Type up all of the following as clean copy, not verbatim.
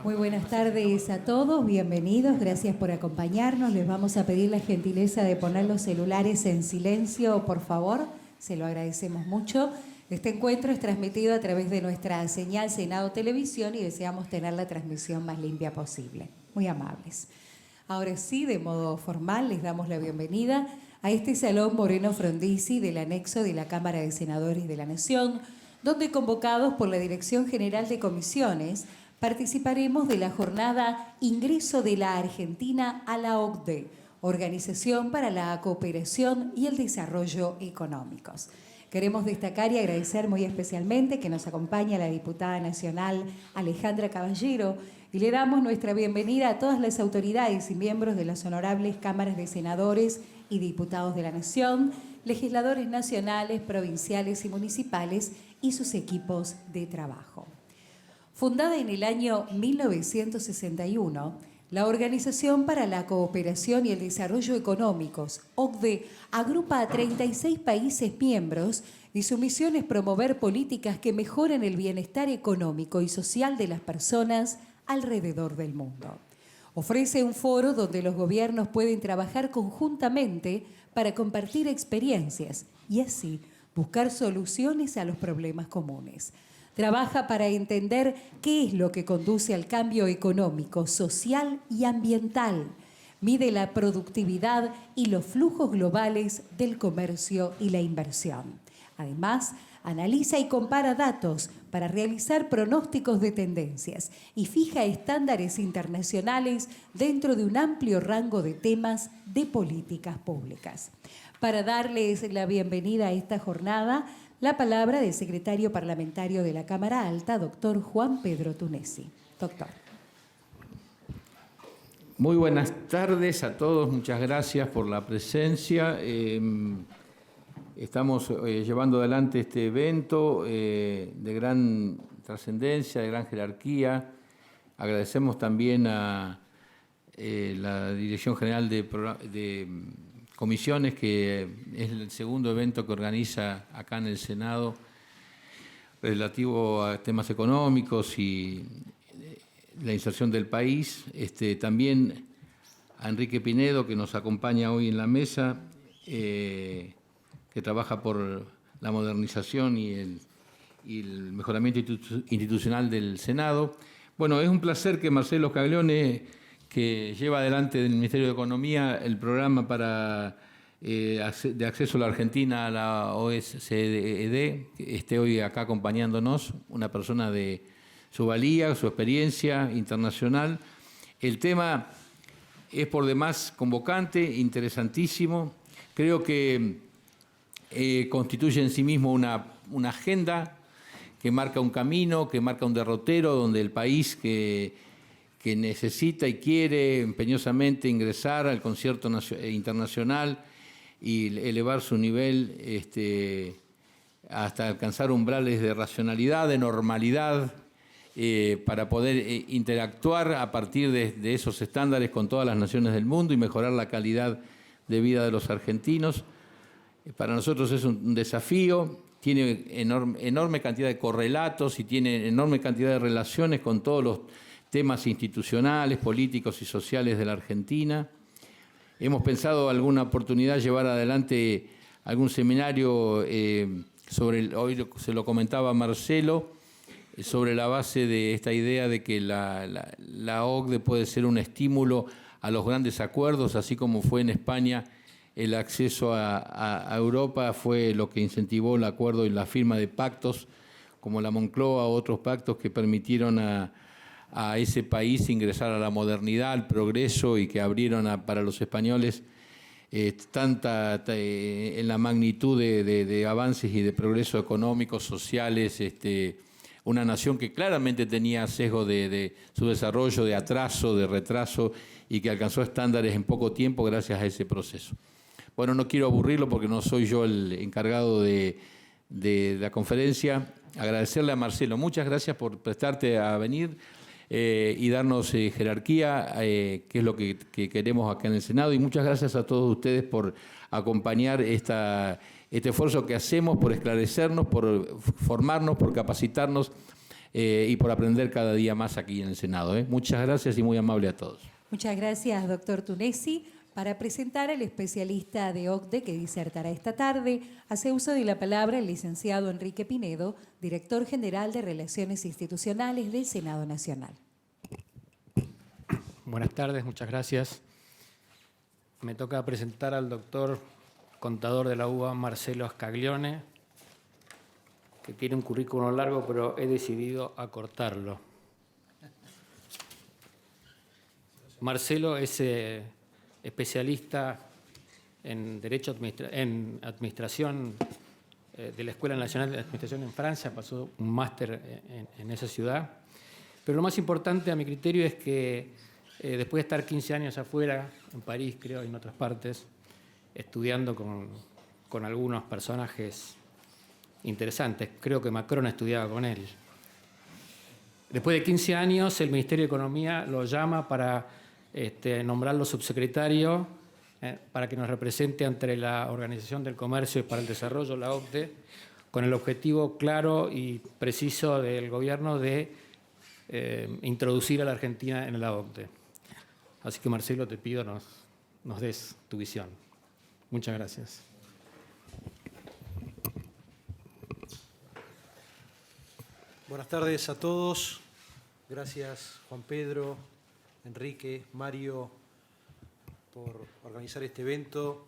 Muy buenas tardes a todos, bienvenidos, gracias por acompañarnos. Les vamos a pedir la gentileza de poner los celulares en silencio, por favor, se lo agradecemos mucho. Este encuentro es transmitido a través de nuestra señal Senado Televisión y deseamos tener la transmisión más limpia posible. Muy amables. Ahora sí, de modo formal, les damos la bienvenida a este Salón Moreno Frondizi del anexo de la Cámara de Senadores de la Nación, donde convocados por la Dirección General de Comisiones, participaremos de la jornada Ingreso de la Argentina a la OCDE, Organización para la Cooperación y el Desarrollo Económicos. Queremos destacar y agradecer muy especialmente que nos acompaña la diputada nacional Alejandra Caballero y le damos nuestra bienvenida a todas las autoridades y miembros de las honorables cámaras de senadores y diputados de la Nación, legisladores nacionales, provinciales y municipales y sus equipos de trabajo. Fundada en el año 1961, la Organización para la Cooperación y el Desarrollo Económicos, OCDE, agrupa a 36 países miembros y su misión es promover políticas que mejoren el bienestar económico y social de las personas alrededor del mundo. Ofrece un foro donde los gobiernos pueden trabajar conjuntamente para compartir experiencias y así buscar soluciones a los problemas comunes. Trabaja para entender qué es lo que conduce al cambio económico, social y ambiental. Mide la productividad y los flujos globales del comercio y la inversión. Además, analiza y compara datos para realizar pronósticos de tendencias y fija estándares internacionales dentro de un amplio rango de temas de políticas públicas. Para darles la bienvenida a esta jornada, la palabra del secretario parlamentario de la Cámara Alta, doctor Juan Pedro Tunesi. Doctor. Muy buenas tardes a todos, muchas gracias por la presencia. Estamos llevando adelante este evento de gran trascendencia, de gran jerarquía. Agradecemos también a la Dirección General de Comisiones, que es el segundo evento que organiza acá en el Senado relativo a temas económicos y la inserción del país. También a Enrique Pinedo, que nos acompaña hoy en la mesa, que trabaja por la modernización y el mejoramiento institucional del Senado. Bueno, es un placer que Marcelo Caglione, que lleva adelante del Ministerio de Economía el programa de acceso a la Argentina a la OSCE, que esté hoy acá acompañándonos, una persona de su valía, su experiencia internacional. El tema es por demás convocante, interesantísimo. Creo que constituye en sí mismo una agenda que marca un camino, que marca un derrotero, donde el país que necesita y quiere empeñosamente ingresar al concierto internacional y elevar su nivel hasta alcanzar umbrales de racionalidad, de normalidad, para poder interactuar a partir de esos estándares con todas las naciones del mundo y mejorar la calidad de vida de los argentinos. Para nosotros es un desafío, tiene enorme cantidad de correlatos y tiene enorme cantidad de relaciones con todos los temas institucionales, políticos y sociales de la Argentina. Hemos pensado alguna oportunidad llevar adelante algún seminario hoy se lo comentaba Marcelo, sobre la base de esta idea de que la OCDE puede ser un estímulo a los grandes acuerdos, así como fue en España el acceso a Europa, fue lo que incentivó el acuerdo y la firma de pactos como la Moncloa, otros pactos que permitieron a ese país ingresar a la modernidad, al progreso y que abrieron para los españoles en la magnitud de avances y de progreso económicos, sociales, una nación que claramente tenía sesgo de su desarrollo, de atraso, de retraso y que alcanzó estándares en poco tiempo gracias a ese proceso. Bueno, no quiero aburrirlo porque no soy yo el encargado de la conferencia. Agradecerle a Marcelo, muchas gracias por prestarte a venir y darnos jerarquía, que es lo que queremos acá en el Senado, y muchas gracias a todos ustedes por acompañar este esfuerzo que hacemos, por esclarecernos, por formarnos, por capacitarnos y por aprender cada día más aquí en el Senado. Muchas gracias y muy amable a todos. Muchas gracias, doctor Tunesi. Para presentar al especialista de OCDE que disertará esta tarde, hace uso de la palabra el licenciado Enrique Pinedo, director general de Relaciones Institucionales del Senado Nacional. Buenas tardes, muchas gracias. Me toca presentar al doctor contador de la UBA, Marcelo Scaglione, que tiene un currículum largo, pero he decidido acortarlo. Marcelo es especialista en Derecho en Administración de la Escuela Nacional de Administración en Francia, pasó un máster en esa ciudad. Pero lo más importante a mi criterio es que después de estar 15 años afuera, en París creo y en otras partes, estudiando con algunos personajes interesantes, creo que Macron estudiaba con él. Después de 15 años, el Ministerio de Economía lo llama para nombrarlo subsecretario para que nos represente ante la Organización del Comercio y para el Desarrollo, la OCDE, con el objetivo claro y preciso del gobierno de introducir a la Argentina en la OCDE. Así que, Marcelo, te pido nos des tu visión. Muchas gracias. Buenas tardes a todos. Gracias, Juan Pedro, Enrique, Mario, por organizar este evento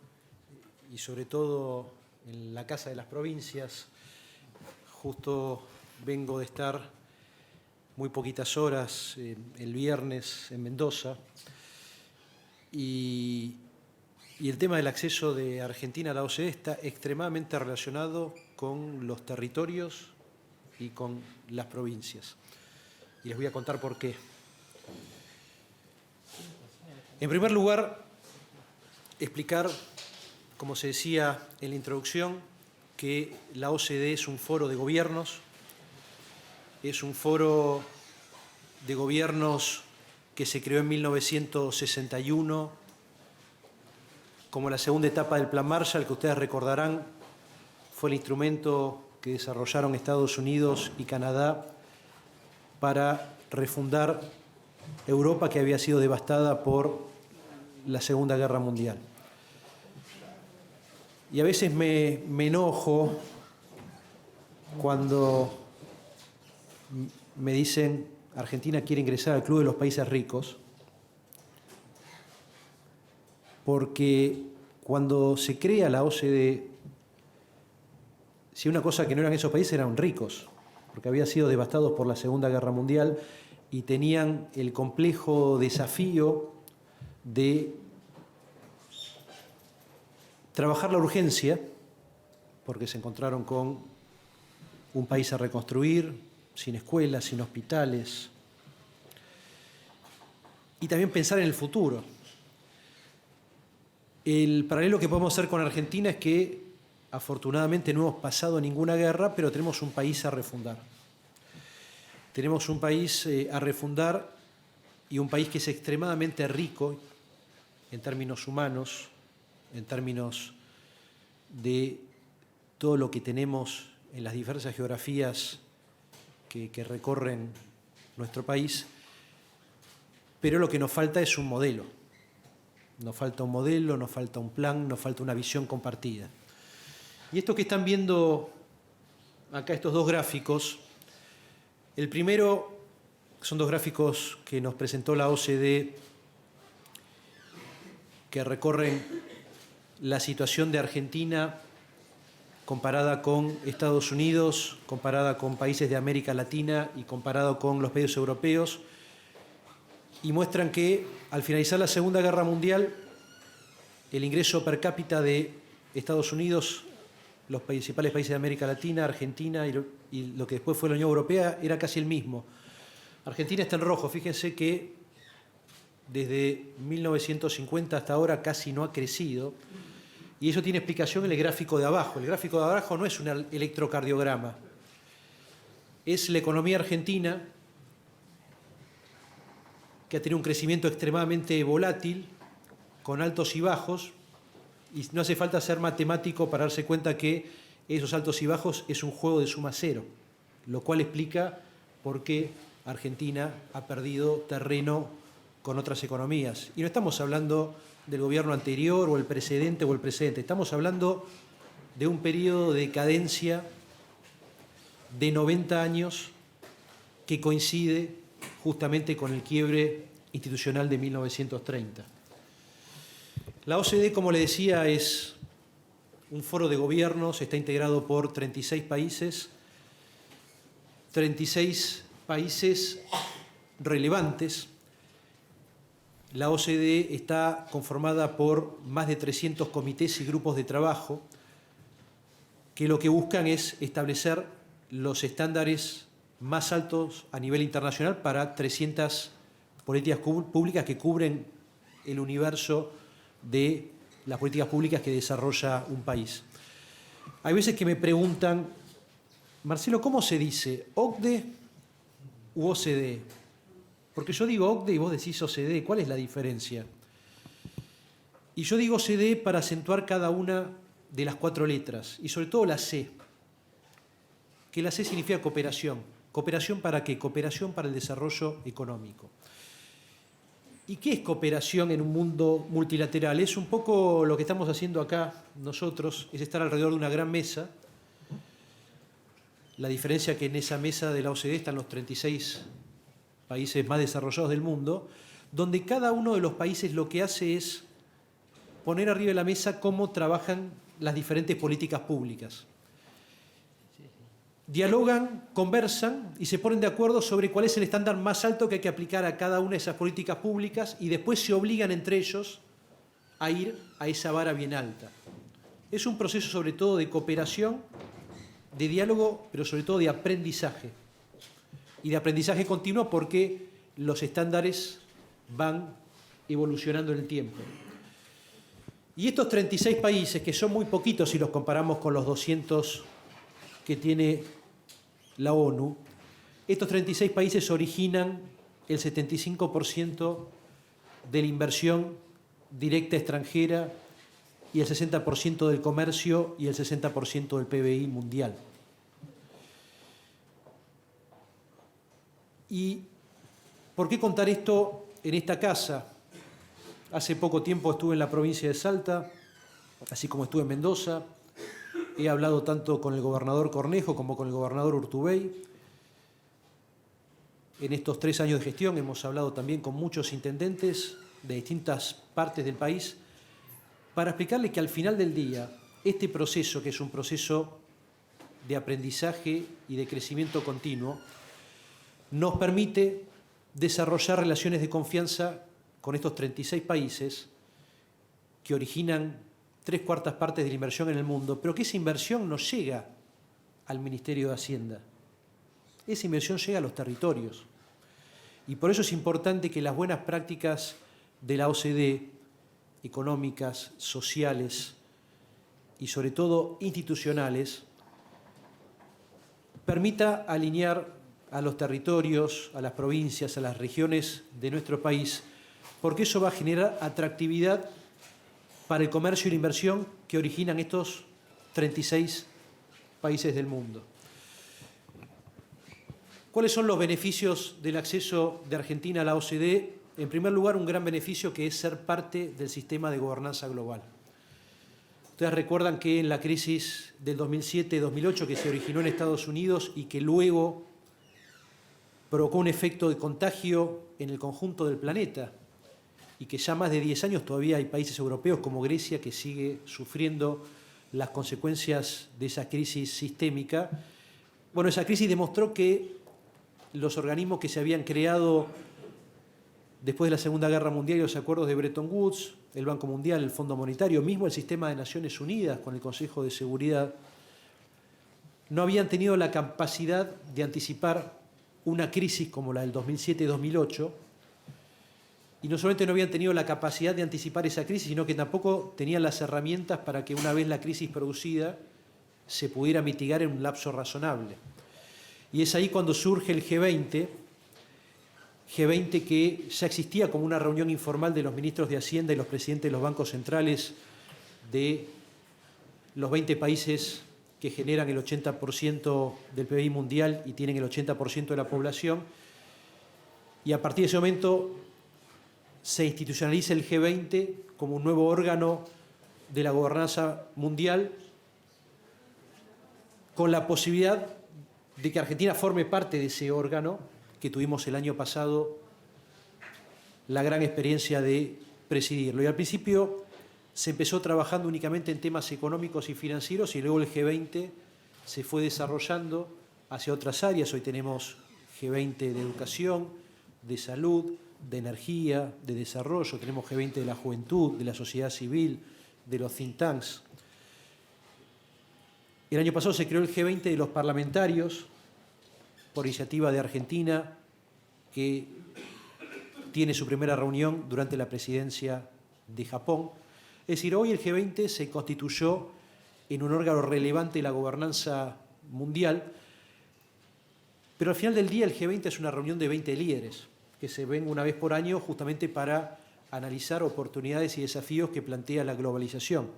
y sobre todo en la Casa de las Provincias. Justo vengo de estar muy poquitas horas el viernes en Mendoza y el tema del acceso de Argentina a la OCDE está extremadamente relacionado con los territorios y con las provincias. Y les voy a contar por qué. En primer lugar, explicar, como se decía en la introducción, que la OCDE es un foro de gobiernos, es un foro de gobiernos que se creó en 1961 como la segunda etapa del Plan Marshall, que ustedes recordarán fue el instrumento que desarrollaron Estados Unidos y Canadá para refundar Europa, que había sido devastada por la Segunda Guerra Mundial. Y a veces me enojo cuando me dicen Argentina quiere ingresar al Club de los Países Ricos, porque cuando se crea la OCDE, si una cosa que no eran esos países eran ricos, porque habían sido devastados por la Segunda Guerra Mundial y tenían el complejo desafío de trabajar la urgencia, porque se encontraron con un país a reconstruir, sin escuelas, sin hospitales, y también pensar en el futuro. El paralelo que podemos hacer con Argentina es que afortunadamente no hemos pasado ninguna guerra, pero tenemos un país a refundar. Tenemos un país a refundar y un país que es extremadamente rico en términos humanos, en términos de todo lo que tenemos en las diversas geografías que recorren nuestro país, pero lo que nos falta es un modelo. Nos falta un modelo, nos falta un plan, nos falta una visión compartida. Y esto que están viendo acá, estos dos gráficos, el primero son dos gráficos que nos presentó la OCDE que recorren la situación de Argentina comparada con Estados Unidos, comparada con países de América Latina y comparado con los países europeos, y muestran que al finalizar la Segunda Guerra Mundial el ingreso per cápita de Estados Unidos, los principales países de América Latina, Argentina y lo que después fue la Unión Europea era casi el mismo. Argentina está en rojo, fíjense que desde 1950 hasta ahora casi no ha crecido, y eso tiene explicación en el gráfico de abajo. El gráfico de abajo no es un electrocardiograma, es la economía argentina, que ha tenido un crecimiento extremadamente volátil, con altos y bajos, y no hace falta ser matemático para darse cuenta que esos altos y bajos es un juego de suma cero, lo cual explica por qué Argentina ha perdido terreno con otras economías. Y no estamos hablando del gobierno anterior o el precedente o el presente, estamos hablando de un periodo de decadencia de 90 años que coincide justamente con el quiebre institucional de 1930. La OCDE, como le decía, es un foro de gobiernos, está integrado por 36 países relevantes. La OCDE está conformada por más de 300 comités y grupos de trabajo que lo que buscan es establecer los estándares más altos a nivel internacional para 300 políticas públicas que cubren el universo de las políticas públicas que desarrolla un país. Hay veces que me preguntan, Marcelo, ¿cómo se dice? ¿OCDE u OCDE? Porque yo digo OCDE y vos decís OCDE, ¿cuál es la diferencia? Y yo digo OCDE para acentuar cada una de las 4 letras, y sobre todo la C, que la C significa cooperación. ¿Cooperación para qué? Cooperación para el desarrollo económico. ¿Y qué es cooperación en un mundo multilateral? Es un poco lo que estamos haciendo acá nosotros, es estar alrededor de una gran mesa. La diferencia es que en esa mesa de la OCDE están los 36 países más desarrollados del mundo, donde cada uno de los países lo que hace es poner arriba de la mesa cómo trabajan las diferentes políticas públicas. Dialogan, conversan y se ponen de acuerdo sobre cuál es el estándar más alto que hay que aplicar a cada una de esas políticas públicas y después se obligan entre ellos a ir a esa vara bien alta. Es un proceso sobre todo de cooperación, de diálogo, pero sobre todo de aprendizaje. Y de aprendizaje continuo porque los estándares van evolucionando en el tiempo. Y estos 36 países, que son muy poquitos si los comparamos con los 200 que tiene la ONU, estos 36 países originan el 75% de la inversión directa extranjera y el 60% del comercio y el 60% del PBI mundial. ¿Y por qué contar esto en esta casa? Hace poco tiempo estuve en la provincia de Salta, así como estuve en Mendoza. He hablado tanto con el gobernador Cornejo como con el gobernador Urtubey. En estos 3 años de gestión hemos hablado también con muchos intendentes de distintas partes del país para explicarles que al final del día este proceso, que es un proceso de aprendizaje y de crecimiento continuo, nos permite desarrollar relaciones de confianza con estos 36 países que originan 3/4 partes de la inversión en el mundo, pero que esa inversión no llega al Ministerio de Hacienda. Esa inversión llega a los territorios. Y por eso es importante que las buenas prácticas de la OCDE, económicas, sociales y sobre todo institucionales, permita alinear a los territorios, a las provincias, a las regiones de nuestro país, porque eso va a generar atractividad para el comercio y la inversión que originan estos 36 países del mundo. ¿Cuáles son los beneficios del acceso de Argentina a la OCDE? En primer lugar, un gran beneficio que es ser parte del sistema de gobernanza global. Ustedes recuerdan que en la crisis del 2007-2008 que se originó en Estados Unidos y que luego provocó un efecto de contagio en el conjunto del planeta, y que ya más de 10 años todavía hay países europeos como Grecia que sigue sufriendo las consecuencias de esa crisis sistémica. Bueno, esa crisis demostró que los organismos que se habían creado después de la Segunda Guerra Mundial y los acuerdos de Bretton Woods, el Banco Mundial, el Fondo Monetario, mismo el sistema de Naciones Unidas con el Consejo de Seguridad, no habían tenido la capacidad de anticipar una crisis como la del 2007-2008, y no solamente no habían tenido la capacidad de anticipar esa crisis, sino que tampoco tenían las herramientas para que una vez la crisis producida se pudiera mitigar en un lapso razonable. Y es ahí cuando surge el G20 que ya existía como una reunión informal de los ministros de Hacienda y los presidentes de los bancos centrales de los 20 países que generan el 80% del PBI mundial y tienen el 80% de la población. Y a partir de ese momento se institucionaliza el G20 como un nuevo órgano de la gobernanza mundial, con la posibilidad de que Argentina forme parte de ese órgano, que tuvimos el año pasado la gran experiencia de presidirlo. Y al principio se empezó trabajando únicamente en temas económicos y financieros y luego el G20 se fue desarrollando hacia otras áreas. Hoy tenemos G20 de educación, de salud, de energía, de desarrollo, tenemos G20 de la juventud, de la sociedad civil, de los think tanks. El año pasado se creó el G20 de los parlamentarios, por iniciativa de Argentina, que tiene su primera reunión durante la presidencia de Japón. Es decir, hoy el G20 se constituyó en un órgano relevante de la gobernanza mundial, pero al final del día el G20 es una reunión de 20 líderes que se ven una vez por año justamente para analizar oportunidades y desafíos que plantea la globalización.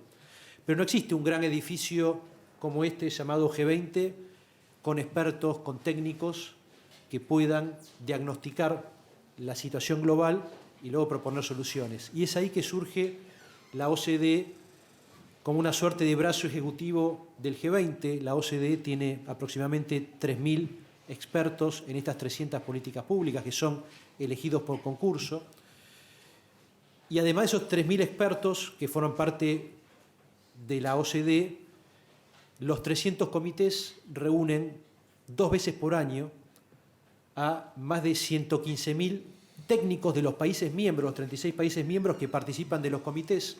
Pero no existe un gran edificio como este llamado G20 con expertos, con técnicos que puedan diagnosticar la situación global y luego proponer soluciones. Y es ahí que surge la OCDE como una suerte de brazo ejecutivo del G20. La OCDE tiene aproximadamente 3.000 expertos en estas 300 políticas públicas que son elegidos por concurso. Y además de esos 3.000 expertos que forman parte de la OCDE, los 300 comités reúnen 2 veces por año a más de 115.000 técnicos de los países miembros, los 36 países miembros que participan de los comités.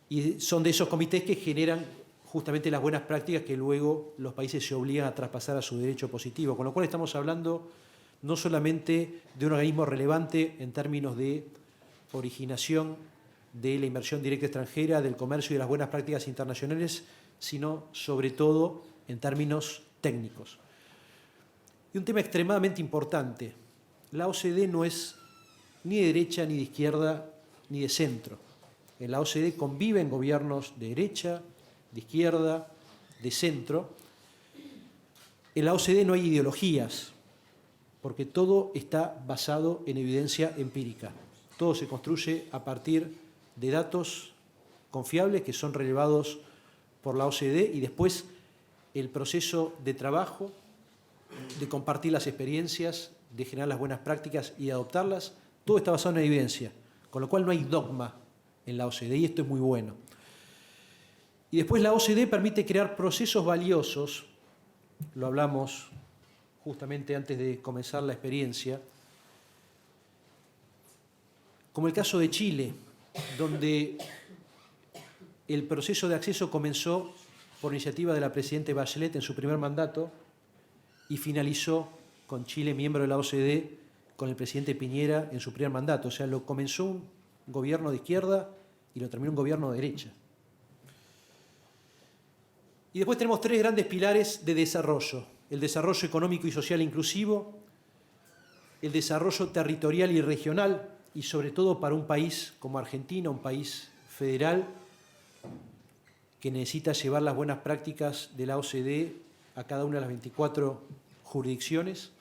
Y son de esos comités que generan justamente las buenas prácticas que luego los países se obligan a traspasar a su derecho positivo. Con lo cual estamos hablando no solamente de un organismo relevante en términos de originación de la inversión directa extranjera, del comercio y de las buenas prácticas internacionales, sino sobre todo en términos técnicos. Y un tema extremadamente importante: la OCDE no es ni de derecha, ni de izquierda, ni de centro. En la OCDE conviven gobiernos de derecha, de izquierda, de centro. En la OCDE no hay ideologías, porque todo está basado en evidencia empírica. Todo se construye a partir de datos confiables que son relevados por la OCDE y después el proceso de trabajo, de compartir las experiencias, de generar las buenas prácticas y adoptarlas, todo está basado en evidencia, con lo cual no hay dogma en la OCDE y esto es muy bueno. Y después la OCDE permite crear procesos valiosos, lo hablamos justamente antes de comenzar la experiencia, como el caso de Chile, donde el proceso de acceso comenzó por iniciativa de la presidenta Bachelet en su primer mandato y finalizó con Chile, miembro de la OCDE, con el presidente Piñera en su primer mandato. O sea, lo comenzó un gobierno de izquierda y lo terminó un gobierno de derecha. Y después tenemos 3 grandes pilares de desarrollo: el desarrollo económico y social inclusivo, el desarrollo territorial y regional, y sobre todo para un país como Argentina, un país federal que necesita llevar las buenas prácticas de la OCDE a cada una de las 24 jurisdicciones,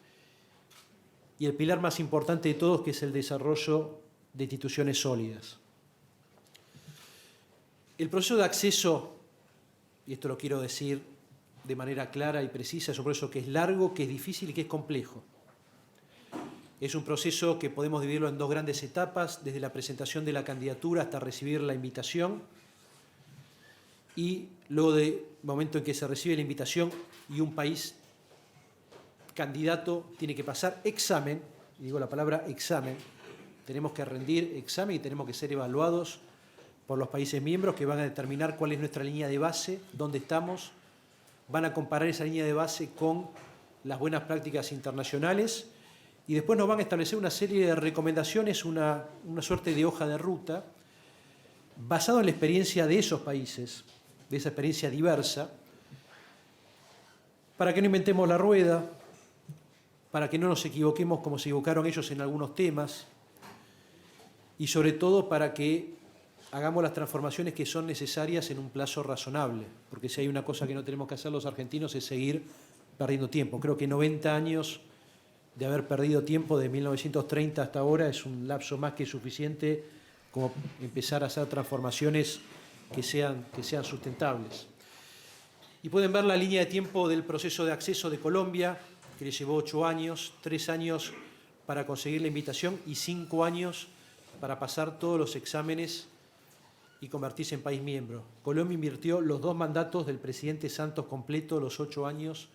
y el pilar más importante de todos, que es el desarrollo de instituciones sólidas. El proceso de acceso, y esto lo quiero decir de manera clara y precisa, es un proceso que es largo, que es difícil y que es complejo. Es un proceso que podemos dividirlo en 2 grandes etapas, desde la presentación de la candidatura hasta recibir la invitación, y luego del momento en que se recibe la invitación y un país candidato tiene que pasar examen, y digo la palabra examen, tenemos que rendir examen y tenemos que ser evaluados por los países miembros, que van a determinar cuál es nuestra línea de base, dónde estamos, van a comparar esa línea de base con las buenas prácticas internacionales y después nos van a establecer una serie de recomendaciones, una suerte de hoja de ruta, basado en la experiencia de esos países, de esa experiencia diversa, para que no inventemos la rueda, para que no nos equivoquemos como se equivocaron ellos en algunos temas, y sobre todo para que hagamos las transformaciones que son necesarias en un plazo razonable, porque si hay una cosa que no tenemos que hacer los argentinos es seguir perdiendo tiempo. Creo que 90 años de haber perdido tiempo de 1930 hasta ahora es un lapso más que suficiente como empezar a hacer transformaciones que sean sustentables. Y pueden ver la línea de tiempo del proceso de acceso de Colombia, que le llevó 8 años, 3 años para conseguir la invitación y 5 años para pasar todos los exámenes y convertirse en país miembro. Colombia invirtió los 2 mandatos del presidente Santos completo, los 8 años,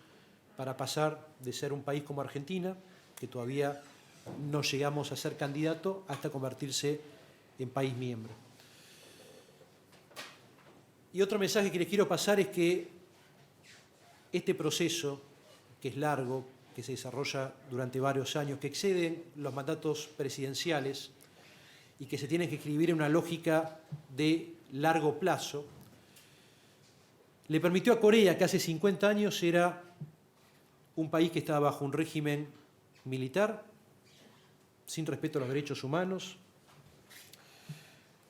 para pasar de ser un país como Argentina, que todavía no llegamos a ser candidato, hasta convertirse en país miembro. Y otro mensaje que les quiero pasar es que este proceso, que es largo, que se desarrolla durante varios años, que exceden los mandatos presidenciales y que se tienen que escribir en una lógica de largo plazo, le permitió a Corea, que hace 50 años era un país que estaba bajo un régimen militar, sin respeto a los derechos humanos,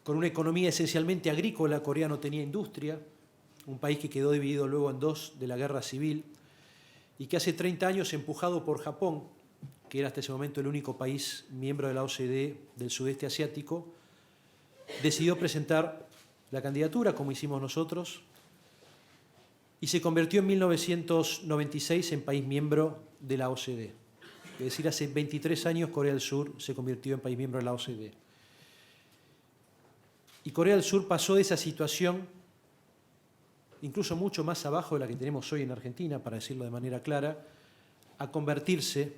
con una economía esencialmente agrícola. Corea no tenía industria, un país que quedó dividido luego en 2 de la guerra civil, y que hace 30 años, empujado por Japón, que era hasta ese momento el único país miembro de la OCDE del sudeste asiático, decidió presentar la candidatura, como hicimos nosotros, y se convirtió en 1996 en país miembro de la OCDE. Es decir, hace 23 años Corea del Sur se convirtió en país miembro de la OCDE. Y Corea del Sur pasó de esa situación, incluso mucho más abajo de la que tenemos hoy en Argentina, para decirlo de manera clara, a convertirse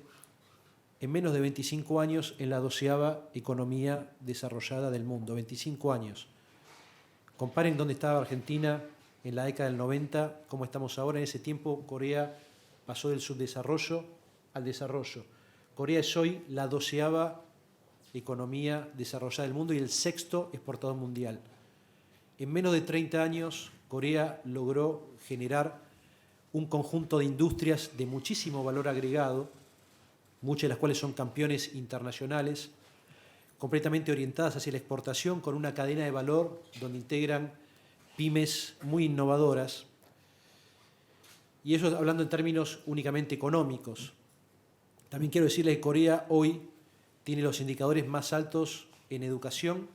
en menos de 25 años en la 12ª economía desarrollada del mundo. 25 años. Comparen dónde estaba Argentina en la década del 90, cómo estamos ahora. En ese tiempo Corea pasó del subdesarrollo al desarrollo. Corea es hoy la 12ª economía desarrollada del mundo y el 6º exportador mundial. En menos de 30 años, Corea logró generar un conjunto de industrias de muchísimo valor agregado, muchas de las cuales son campeones internacionales, completamente orientadas hacia la exportación, con una cadena de valor donde integran pymes muy innovadoras. Y eso hablando en términos únicamente económicos. También quiero decirles que Corea hoy tiene los indicadores más altos en educación,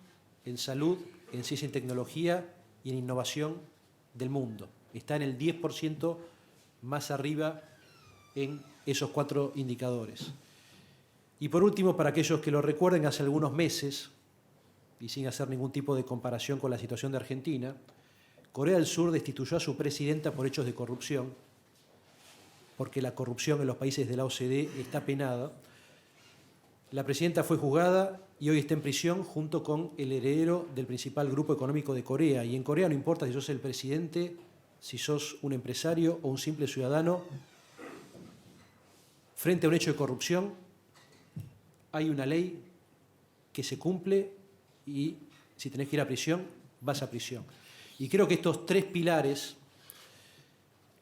en salud, en ciencia y tecnología y en innovación del mundo. Está en el 10% más arriba en esos 4 indicadores. Y por último, para aquellos que lo recuerden, hace algunos meses, y sin hacer ningún tipo de comparación con la situación de Argentina, Corea del Sur destituyó a su presidenta por hechos de corrupción, porque la corrupción en los países de la OCDE está penada. La presidenta fue juzgada y hoy está en prisión junto con el heredero del principal grupo económico de Corea. Y en Corea no importa si sos el presidente, si sos un empresario o un simple ciudadano, frente a un hecho de corrupción hay una ley que se cumple y si tenés que ir a prisión, vas a prisión. Y creo que estos 3 pilares,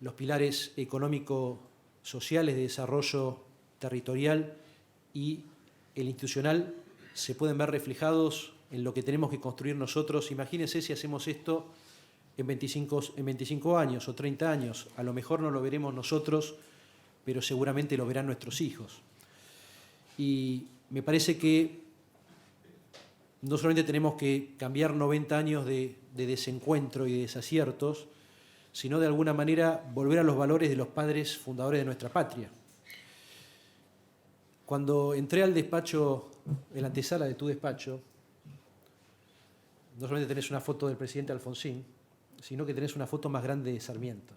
los pilares económico-sociales de desarrollo territorial y el institucional, se pueden ver reflejados en lo que tenemos que construir nosotros. Imagínense si hacemos esto en 25 años o 30 años. A lo mejor no lo veremos nosotros, pero seguramente lo verán nuestros hijos. Y me parece que no solamente tenemos que cambiar 90 años de desencuentro y de desaciertos, sino de alguna manera volver a los valores de los padres fundadores de nuestra patria. Cuando entré al despacho, en la antesala de tu despacho, no solamente tenés una foto del presidente Alfonsín, sino que tenés una foto más grande de Sarmiento,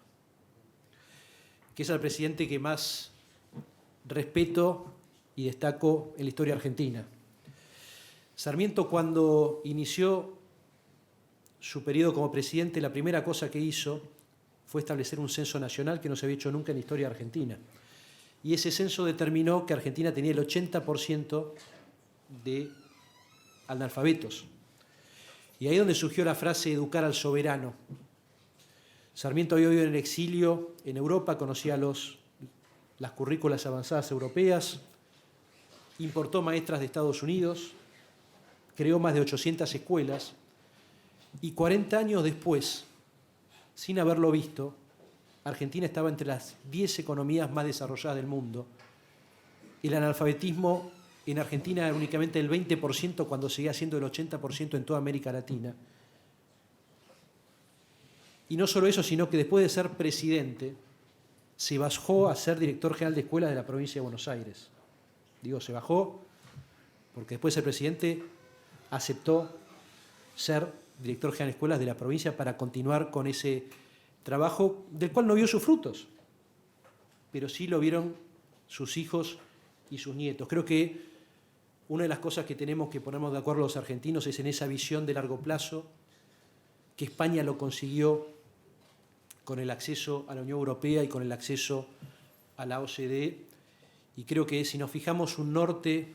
que es el presidente que más respeto y destaco en la historia argentina. Sarmiento, cuando inició su periodo como presidente, la primera cosa que hizo fue establecer un censo nacional que no se había hecho nunca en la historia argentina. Y ese censo determinó que Argentina tenía el 80% de analfabetos. Y ahí es donde surgió la frase educar al soberano. Sarmiento había vivido en el exilio en Europa, conocía las currículas avanzadas europeas, importó maestras de Estados Unidos, creó más de 800 escuelas Y 40 años después, sin haberlo visto, Argentina estaba entre las 10 economías más desarrolladas del mundo. El analfabetismo en Argentina era únicamente el 20% cuando seguía siendo el 80% en toda América Latina. Y no solo eso, sino que después de ser presidente, se bajó a ser director general de escuelas de la provincia de Buenos Aires. Digo, se bajó porque después de ser presidente aceptó ser director general de escuelas de la provincia para continuar con ese trabajo del cual no vio sus frutos, pero sí lo vieron sus hijos y sus nietos. Creo que una de las cosas que tenemos que ponernos de acuerdo los argentinos es en esa visión de largo plazo, que España lo consiguió con el acceso a la Unión Europea y con el acceso a la OCDE, y creo que si nos fijamos un norte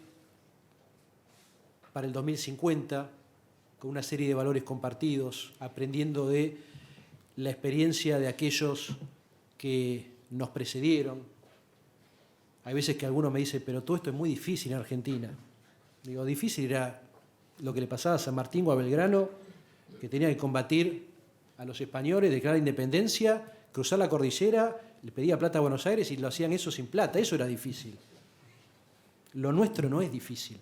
para el 2050, con una serie de valores compartidos, aprendiendo de la experiencia de aquellos que nos precedieron. Hay veces que alguno me dice, pero todo esto es muy difícil en Argentina. Digo, difícil era lo que le pasaba a San Martín o a Belgrano, que tenía que combatir a los españoles, declarar independencia, cruzar la cordillera, le pedía plata a Buenos Aires y lo hacían eso sin plata. Eso era difícil. Lo nuestro no es difícil.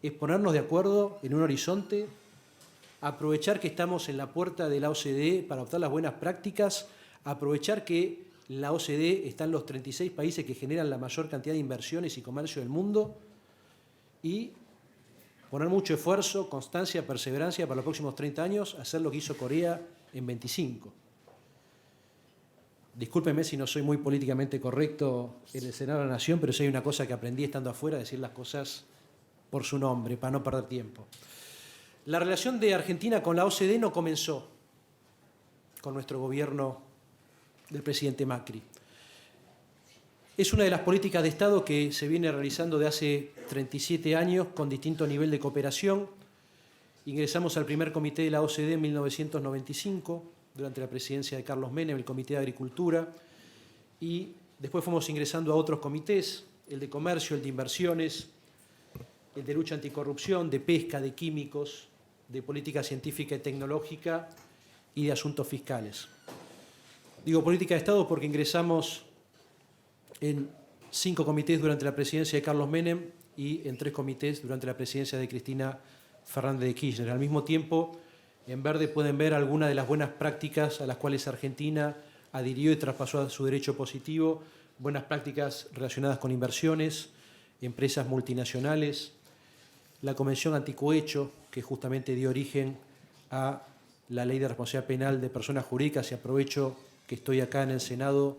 Es ponernos de acuerdo en un horizonte, aprovechar que estamos en la puerta de la OCDE para adoptar las buenas prácticas, aprovechar que la OCDE está en los 36 países que generan la mayor cantidad de inversiones y comercio del mundo y poner mucho esfuerzo, constancia, perseverancia para los próximos 30 años, hacer lo que hizo Corea en 25. Discúlpenme si no soy muy políticamente correcto en el Senado de la Nación, pero sí hay una cosa que aprendí estando afuera, decir las cosas por su nombre, para no perder tiempo. La relación de Argentina con la OCDE no comenzó con nuestro gobierno del presidente Macri. Es una de las políticas de Estado que se viene realizando de hace 37 años con distinto nivel de cooperación. Ingresamos al primer comité de la OCDE en 1995, durante la presidencia de Carlos Menem, el Comité de Agricultura, y después fuimos ingresando a otros comités, el de comercio, el de inversiones, el de lucha anticorrupción, de pesca, de químicos, de política científica y tecnológica y de asuntos fiscales. Digo política de Estado porque ingresamos en 5 comités durante la presidencia de Carlos Menem y en 3 comités durante la presidencia de Cristina Fernández de Kirchner. Al mismo tiempo, en verde pueden ver algunas de las buenas prácticas a las cuales Argentina adhirió y traspasó a su derecho positivo, buenas prácticas relacionadas con inversiones, empresas multinacionales, la Convención Anticohecho, que justamente dio origen a la Ley de Responsabilidad Penal de Personas Jurídicas, y aprovecho que estoy acá en el Senado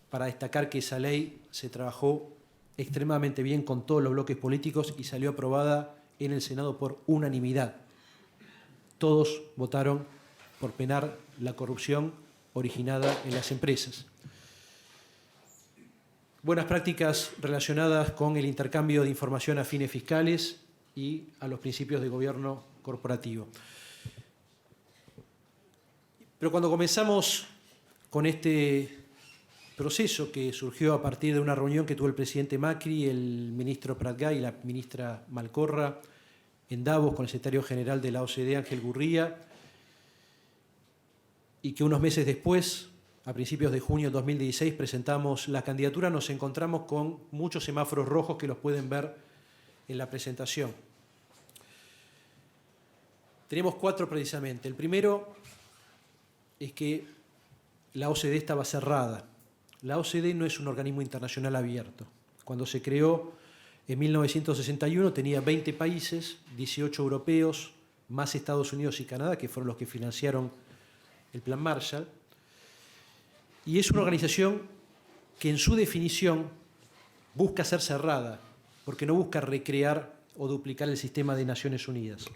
para destacar que esa ley se trabajó extremadamente bien con todos los bloques políticos y salió aprobada en el Senado por unanimidad. Todos votaron por penar la corrupción originada en las empresas. Buenas prácticas relacionadas con el intercambio de información a fines fiscales y a los principios de gobierno corporativo. Pero cuando comenzamos con este proceso que surgió a partir de una reunión que tuvo el presidente Macri, el ministro Pratgay y la ministra Malcorra en Davos con el secretario general de la OCDE, Ángel Gurría, y que unos meses después, a principios de junio de 2016, presentamos la candidatura, nos encontramos con muchos semáforos rojos que los pueden ver en la presentación. Tenemos 4 precisamente. El primero es que la OCDE estaba cerrada. La OCDE no es un organismo internacional abierto. Cuando se creó en 1961 tenía 20 países, 18 europeos, más Estados Unidos y Canadá, que fueron los que financiaron el Plan Marshall. Y es una organización que en su definición busca ser cerrada, porque no busca recrear o duplicar el sistema de Naciones Unidas.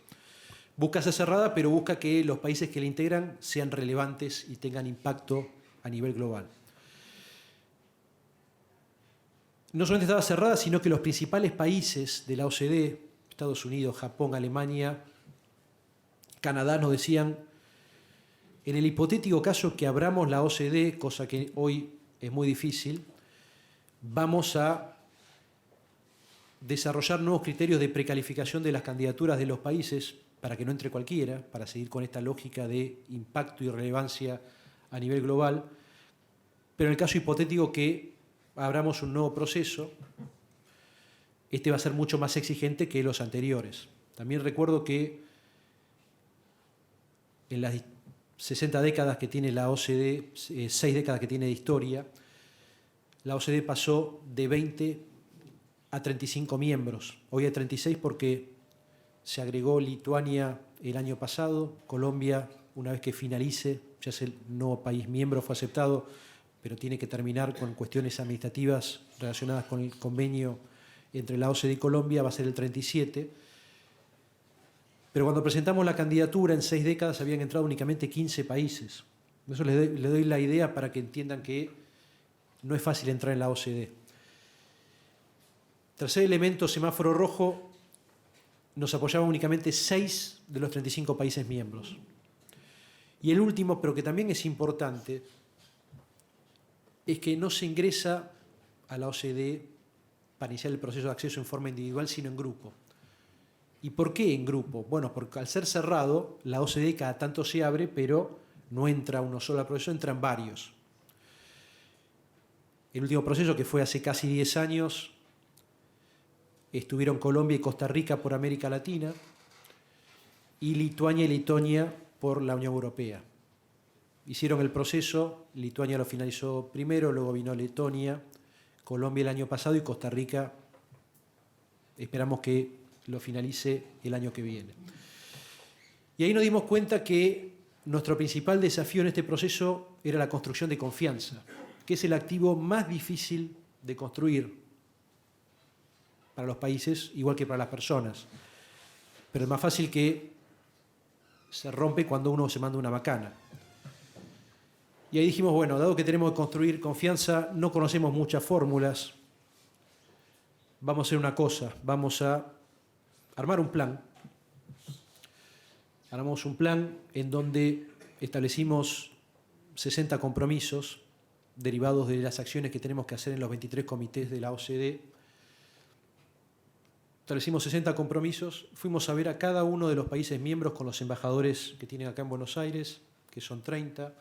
Busca ser cerrada, pero busca que los países que la integran sean relevantes y tengan impacto a nivel global. No solamente estaba cerrada, sino que los principales países de la OCDE, Estados Unidos, Japón, Alemania, Canadá, nos decían: en el hipotético caso que abramos la OCDE, cosa que hoy es muy difícil, vamos a desarrollar nuevos criterios de precalificación de las candidaturas de los países para que no entre cualquiera, para seguir con esta lógica de impacto y relevancia a nivel global. Pero en el caso hipotético que abramos un nuevo proceso, este va a ser mucho más exigente que los anteriores. También recuerdo que en las 60 décadas que tiene la OCDE, 6 décadas que tiene de historia, la OCDE pasó de 20 a 35 miembros. Hoy hay 36 porque se agregó Lituania el año pasado, Colombia, una vez que finalice, ya es el nuevo país miembro, fue aceptado, pero tiene que terminar con cuestiones administrativas relacionadas con el convenio entre la OCDE y Colombia, va a ser el 37. Pero cuando presentamos la candidatura, en 6 décadas habían entrado únicamente 15 países. Eso les doy la idea para que entiendan que no es fácil entrar en la OCDE. Tercer elemento, semáforo rojo, nos apoyaban únicamente 6 de los 35 países miembros. Y el último, pero que también es importante, es que no se ingresa a la OCDE para iniciar el proceso de acceso en forma individual, sino en grupo. ¿Y por qué en grupo? Bueno, porque al ser cerrado, la OCDE cada tanto se abre, pero no entra uno solo al proceso, entran varios. El último proceso, que fue hace casi 10 años, estuvieron Colombia y Costa Rica por América Latina y Lituania y Letonia por la Unión Europea. Hicieron el proceso, Lituania lo finalizó primero, luego vino Letonia, Colombia el año pasado y Costa Rica esperamos que lo finalice el año que viene. Y ahí nos dimos cuenta que nuestro principal desafío en este proceso era la construcción de confianza, que es el activo más difícil de construir para los países, igual que para las personas. Pero es más fácil que se rompe cuando uno se manda una macana. Y ahí dijimos, bueno, dado que tenemos que construir confianza, no conocemos muchas fórmulas, vamos a hacer una cosa, vamos a armar un plan. Armamos un plan en donde establecimos 60 compromisos derivados de las acciones que tenemos que hacer en los 23 comités de la OCDE. Establecimos 60 compromisos, fuimos a ver a cada uno de los países miembros con los embajadores que tienen acá en Buenos Aires, que son 30,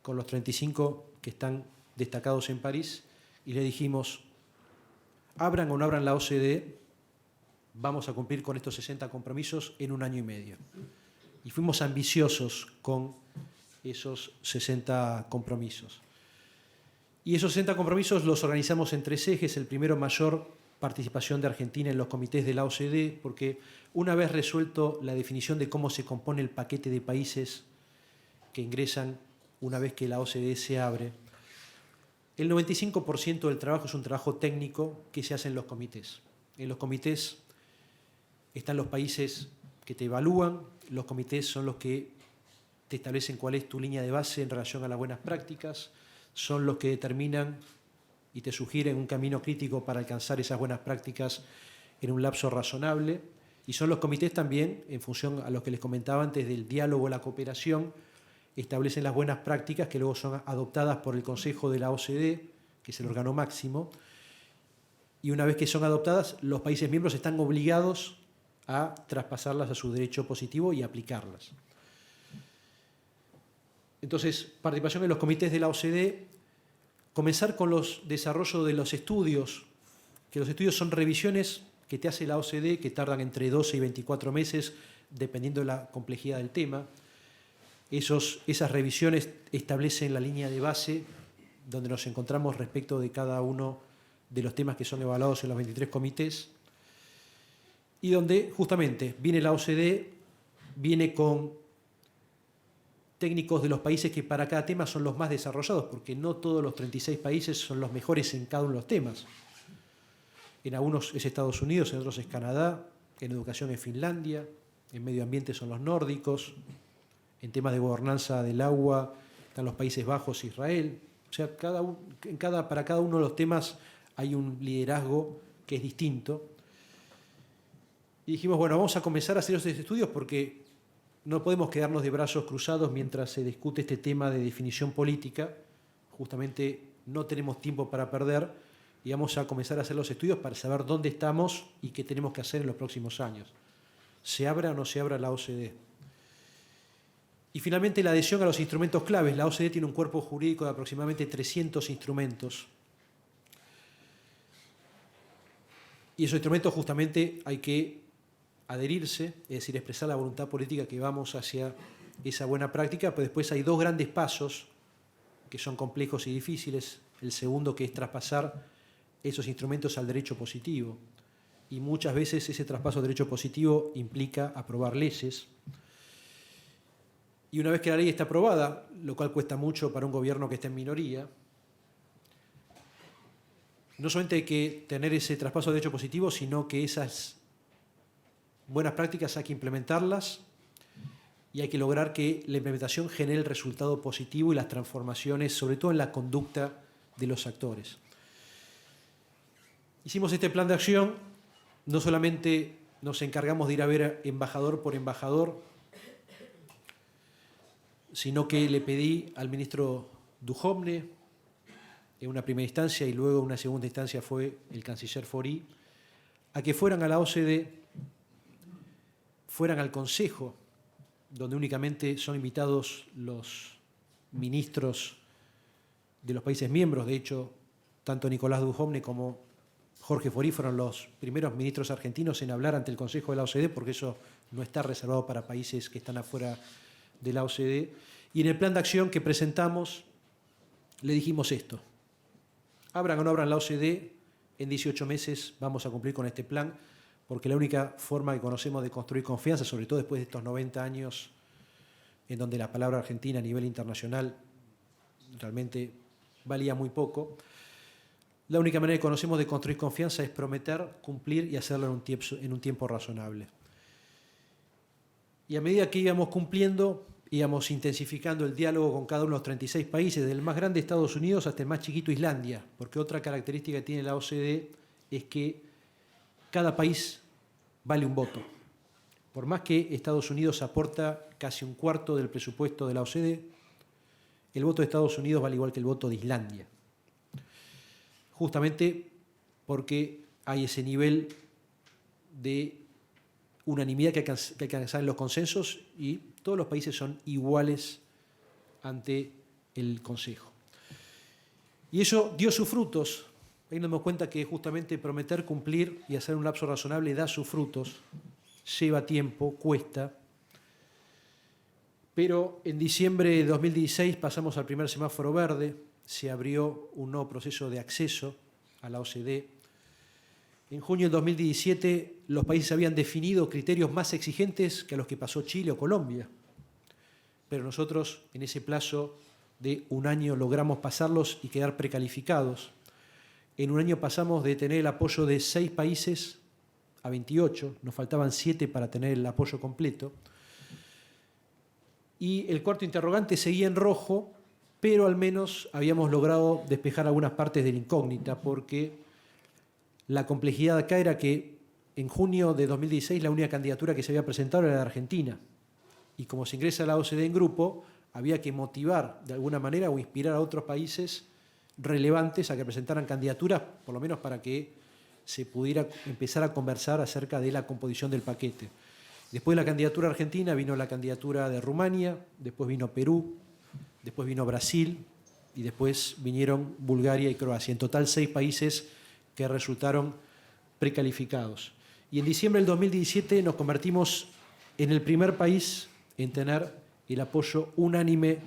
con los 35 que están destacados en París, y le dijimos, abran o no abran la OCDE, vamos a cumplir con estos 60 compromisos en 1 año y medio. Y fuimos ambiciosos con esos 60 compromisos. Y esos 60 compromisos los organizamos en 3 ejes. El primero, mayor participación de Argentina en los comités de la OCDE, porque una vez resuelto la definición de cómo se compone el paquete de países que ingresan una vez que la OCDE se abre, el 95% del trabajo es un trabajo técnico que se hace en los comités. En los comités están los países que te evalúan, los comités son los que te establecen cuál es tu línea de base en relación a las buenas prácticas, son los que determinan y te sugieren un camino crítico para alcanzar esas buenas prácticas en un lapso razonable, y son los comités también, en función a lo que les comentaba antes del diálogo, la cooperación, establecen las buenas prácticas que luego son adoptadas por el Consejo de la OCDE, que es el órgano máximo, y una vez que son adoptadas, los países miembros están obligados a traspasarlas a su derecho positivo y aplicarlas. Entonces, participación en los comités de la OCDE, comenzar con los desarrollos de los estudios, que los estudios son revisiones que te hace la OCDE, que tardan entre 12 y 24 meses, dependiendo de la complejidad del tema. Esas revisiones establecen la línea de base donde nos encontramos respecto de cada uno de los temas que son evaluados en los 23 comités, y donde justamente viene la OCDE, viene con técnicos de los países que para cada tema son los más desarrollados, porque no todos los 36 países son los mejores en cada uno de los temas. En algunos es Estados Unidos, en otros es Canadá, en educación es Finlandia, en medio ambiente son los nórdicos, en temas de gobernanza del agua están los Países Bajos e Israel. O sea, para cada uno de los temas hay un liderazgo que es distinto. Y dijimos, bueno, vamos a comenzar a hacer esos estudios porque no podemos quedarnos de brazos cruzados mientras se discute este tema de definición política. Justamente no tenemos tiempo para perder y vamos a comenzar a hacer los estudios para saber dónde estamos y qué tenemos que hacer en los próximos años. se abra o no se abra la OCDE. Y finalmente la adhesión a los instrumentos claves. La OCDE tiene un cuerpo jurídico de aproximadamente 300 instrumentos. Y esos instrumentos justamente hay que adherirse, es decir, expresar la voluntad política que vamos hacia esa buena práctica, pero después hay dos grandes pasos que son complejos y difíciles. El segundo, que es traspasar esos instrumentos al derecho positivo. Y muchas veces ese traspaso al derecho positivo implica aprobar leyes. Y una vez que la ley está aprobada, lo cual cuesta mucho para un gobierno que está en minoría, no solamente hay que tener ese traspaso al derecho positivo, sino que esas buenas prácticas hay que implementarlas y hay que lograr que la implementación genere el resultado positivo y las transformaciones, sobre todo en la conducta de los actores. Hicimos este plan de acción, no solamente nos encargamos de ir a ver embajador por embajador, sino que le pedí al ministro Duhovne, en una primera instancia y luego en una segunda instancia fue el canciller Faury, a que fueran a la OCDE, fueran al Consejo, donde únicamente son invitados los ministros de los países miembros. De hecho, tanto Nicolás Duhovne como Jorge Faury fueron los primeros ministros argentinos en hablar ante el Consejo de la OCDE, porque eso no está reservado para países que están afuera de la OCDE. Y en el plan de acción que presentamos le dijimos esto: abran o no abran la OCDE, en 18 meses vamos a cumplir con este plan, porque la única forma que conocemos de construir confianza, sobre todo después de estos 90 años en donde la palabra argentina a nivel internacional realmente valía muy poco, la única manera que conocemos de construir confianza es prometer, cumplir y hacerlo en un tiempo razonable. Y a medida que íbamos cumpliendo, íbamos intensificando el diálogo con cada uno de los 36 países, desde el más grande Estados Unidos hasta el más chiquito Islandia, porque otra característica que tiene la OCDE es que cada país vale un voto. Por más que Estados Unidos aporta casi un cuarto del presupuesto de la OCDE, el voto de Estados Unidos vale igual que el voto de Islandia. Justamente porque hay ese nivel de unanimidad que hay que alcanzar en los consensos y todos los países son iguales ante el Consejo. Y eso dio sus frutos. Ahí nos damos cuenta que justamente prometer, cumplir y hacer un lapso razonable da sus frutos, lleva tiempo, cuesta. Pero en diciembre de 2016 pasamos al primer semáforo verde, se abrió un nuevo proceso de acceso a la OCDE. En junio del 2017 los países habían definido criterios más exigentes que a los que pasó Chile o Colombia, pero nosotros en ese plazo de un año logramos pasarlos y quedar precalificados. En un año pasamos de tener el apoyo de 6 países a 28, nos faltaban 7 para tener el apoyo completo. Y el cuarto interrogante seguía en rojo, pero al menos habíamos logrado despejar algunas partes de la incógnita, porque la complejidad acá era que en junio de 2016 la única candidatura que se había presentado era la de Argentina. Y como se ingresa a la OCDE en grupo, había que motivar de alguna manera o inspirar a otros países relevantes a que presentaran candidaturas, por lo menos para que se pudiera empezar a conversar acerca de la composición del paquete. Después de la candidatura argentina vino la candidatura de Rumania, después vino Perú, después vino Brasil y después vinieron Bulgaria y Croacia. En total 6 países que resultaron precalificados. Y en diciembre del 2017 nos convertimos en el primer país en tener el apoyo unánime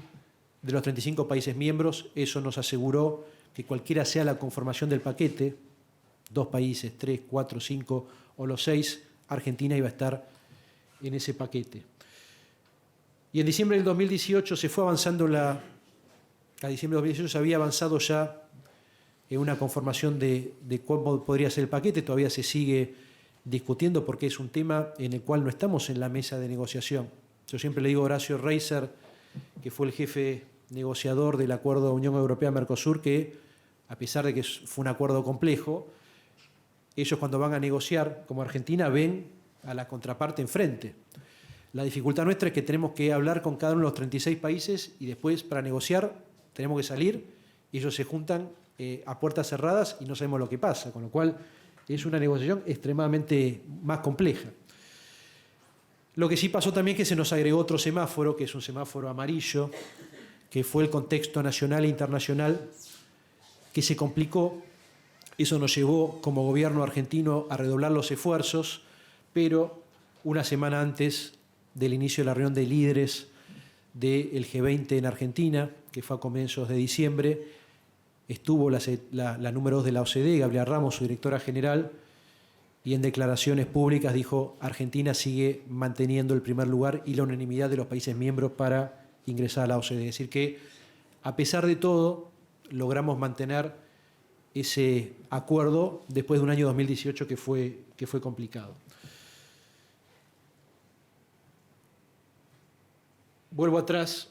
de los 35 países miembros. Eso nos aseguró que cualquiera sea la conformación del paquete, 2 países, 3, 4, 5 o los 6, Argentina iba a estar en ese paquete. Y en diciembre del 2018 se fue avanzando a diciembre del 2018 se había avanzado ya en una conformación de cómo podría ser el paquete. Todavía se sigue discutiendo porque es un tema en el cual no estamos en la mesa de negociación. Yo siempre le digo a Horacio Reiser, que fue el jefe negociador del acuerdo Unión Europea-Mercosur, que a pesar de que fue un acuerdo complejo, ellos cuando van a negociar como Argentina ven a la contraparte enfrente. La dificultad nuestra es que tenemos que hablar con cada uno de los 36 países y después para negociar tenemos que salir y ellos se juntan a puertas cerradas y no sabemos lo que pasa, con lo cual es una negociación extremadamente más compleja. Lo que sí pasó también es que se nos agregó otro semáforo, que es un semáforo amarillo, que fue el contexto nacional e internacional, que se complicó. Eso nos llevó como gobierno argentino a redoblar los esfuerzos, pero una semana antes del inicio de la reunión de líderes del G20 en Argentina, que fue a comienzos de diciembre, estuvo la número 2 de la OCDE, Gabriela Ramos, su directora general, y en declaraciones públicas dijo: Argentina sigue manteniendo el primer lugar y la unanimidad de los países miembros para ingresar a la OCDE. Es decir que, a pesar de todo, logramos mantener ese acuerdo después de un año 2018 que fue complicado. Vuelvo atrás.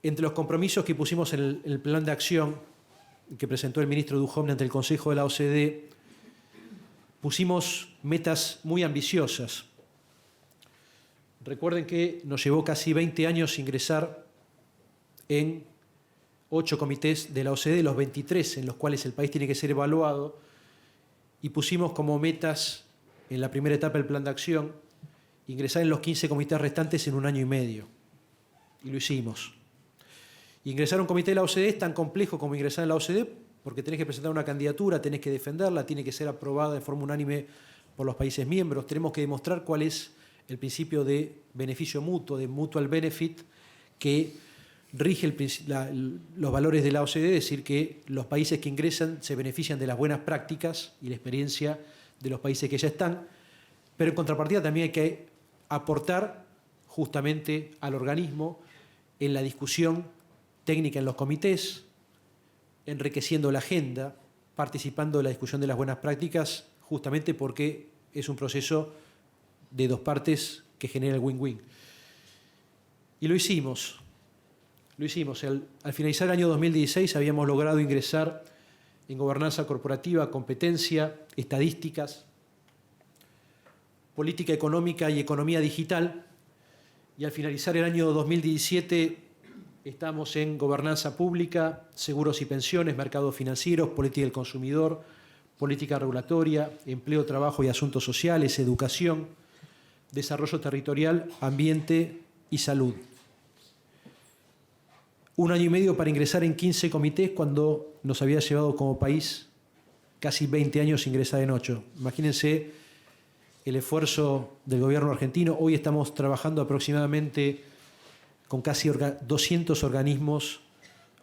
Entre los compromisos que pusimos en el plan de acción que presentó el ministro Duhovne ante el Consejo de la OCDE, pusimos metas muy ambiciosas. Recuerden que nos llevó casi 20 años ingresar en 8 comités de la OCDE, los 23 en los cuales el país tiene que ser evaluado, y pusimos como metas en la primera etapa del plan de acción ingresar en los 15 comités restantes en un año y medio. Y lo hicimos. Ingresar a un comité de la OCDE es tan complejo como ingresar en la OCDE, porque tenés que presentar una candidatura, tenés que defenderla, tiene que ser aprobada de forma unánime por los países miembros. Tenemos que demostrar cuál es el principio de beneficio mutuo, de mutual benefit, que rige los valores de la OCDE, es decir, que los países que ingresan se benefician de las buenas prácticas y la experiencia de los países que ya están, pero en contrapartida también hay que aportar justamente al organismo en la discusión técnica en los comités, enriqueciendo la agenda, participando en la discusión de las buenas prácticas, justamente porque es un proceso de dos partes que genera el win-win. Y lo hicimos. Al finalizar el año 2016 habíamos logrado ingresar en gobernanza corporativa, competencia, estadísticas, política económica y economía digital. Y al finalizar el año 2017 estamos en gobernanza pública, seguros y pensiones, mercados financieros, política del consumidor, política regulatoria, empleo, trabajo y asuntos sociales, educación, desarrollo territorial, ambiente y salud. Un año y medio para ingresar en 15 comités cuando nos había llevado como país casi 20 años ingresar en 8. Imagínense el esfuerzo del gobierno argentino. Hoy estamos trabajando aproximadamente con casi 200 organismos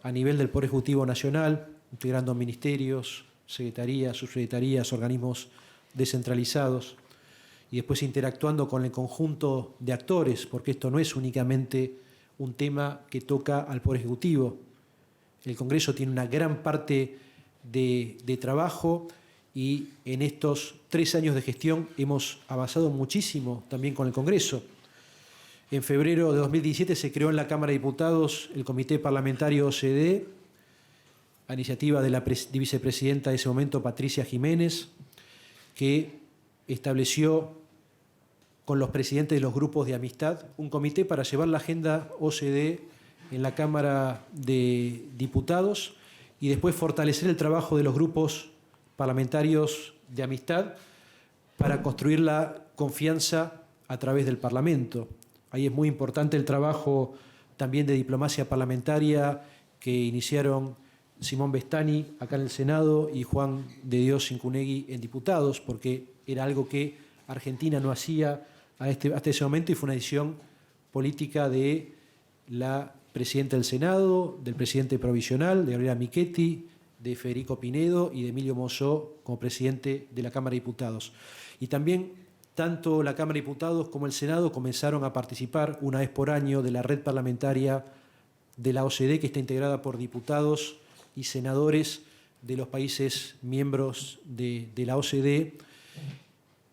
a nivel del Poder Ejecutivo Nacional, integrando ministerios, secretarías, subsecretarías, organismos descentralizados, y después interactuando con el conjunto de actores, porque esto no es únicamente un tema que toca al Poder Ejecutivo. El Congreso tiene una gran parte de trabajo, y en estos 3 años de gestión hemos avanzado muchísimo también con el Congreso. En febrero de 2017 se creó en la Cámara de Diputados el Comité Parlamentario OCDE, a iniciativa de la vicepresidenta de ese momento, Patricia Jiménez, que estableció con los presidentes de los grupos de amistad un comité para llevar la agenda OCDE en la Cámara de Diputados y después fortalecer el trabajo de los grupos parlamentarios de amistad para construir la confianza a través del Parlamento. Ahí es muy importante el trabajo también de diplomacia parlamentaria que iniciaron Simón Bestani acá en el Senado y Juan de Dios Incunegui en Diputados, porque era algo que Argentina no hacía hasta ese momento, y fue una decisión política de la presidenta del Senado, del presidente provisional, de Gabriela Michetti, de Federico Pinedo y de Emilio Monzó como presidente de la Cámara de Diputados. Y también tanto la Cámara de Diputados como el Senado comenzaron a participar una vez por año de la red parlamentaria de la OCDE, que está integrada por diputados y senadores de los países miembros de la OCDE,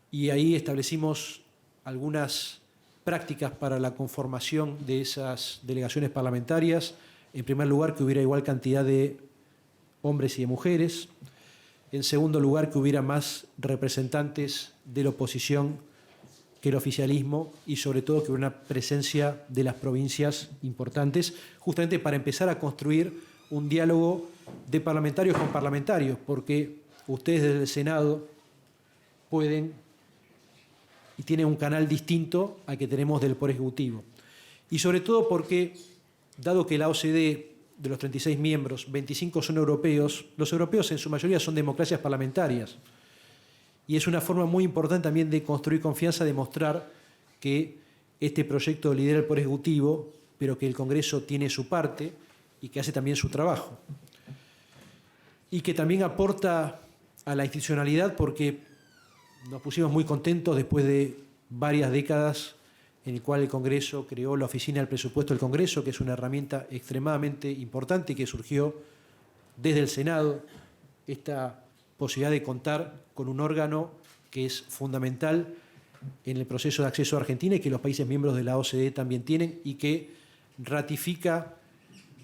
y ahí establecimos algunas prácticas para la conformación de esas delegaciones parlamentarias. En primer lugar, que hubiera igual cantidad de hombres y de mujeres. En segundo lugar, que hubiera más representantes de la oposición que el oficialismo, y sobre todo que hubiera una presencia de las provincias importantes, justamente para empezar a construir un diálogo de parlamentarios con parlamentarios, porque ustedes desde el Senado pueden y tiene un canal distinto al que tenemos del Poder Ejecutivo. Y sobre todo porque, dado que la OCDE, de los 36 miembros, 25 son europeos, los europeos en su mayoría son democracias parlamentarias. Y es una forma muy importante también de construir confianza, de mostrar que este proyecto lidera el Poder Ejecutivo, pero que el Congreso tiene su parte y que hace también su trabajo. Y que también aporta a la institucionalidad porque nos pusimos muy contentos después de varias décadas en el cual el Congreso creó la Oficina del Presupuesto del Congreso, que es una herramienta extremadamente importante y que surgió desde el Senado, esta posibilidad de contar con un órgano que es fundamental en el proceso de acceso a Argentina y que los países miembros de la OCDE también tienen y que ratifica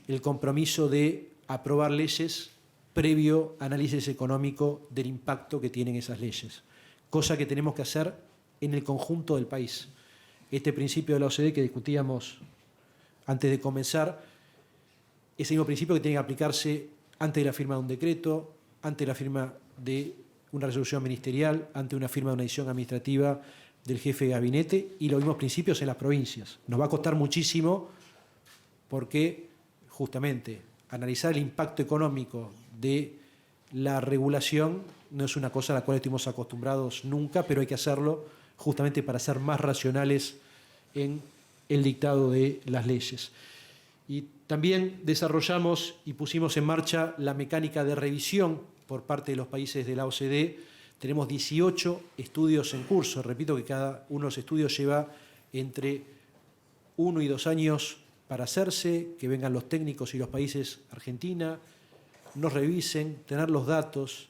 el compromiso de aprobar leyes previo análisis económico del impacto que tienen esas leyes, cosa que tenemos que hacer en el conjunto del país. Este principio de la OCDE que discutíamos antes de comenzar, ese mismo principio que tiene que aplicarse antes de la firma de un decreto, antes de la firma de una resolución ministerial, ante una firma de una decisión administrativa del jefe de gabinete, y los mismos principios en las provincias. Nos va a costar muchísimo porque justamente analizar el impacto económico de la regulación no es una cosa a la cual estuvimos acostumbrados nunca, pero hay que hacerlo justamente para ser más racionales en el dictado de las leyes. Y también desarrollamos y pusimos en marcha la mecánica de revisión por parte de los países de la OCDE. Tenemos 18 estudios en curso. Repito que cada uno de los estudios lleva entre 1 y 2 años para hacerse, que vengan los técnicos y los países Argentina, nos revisen, tener los datos,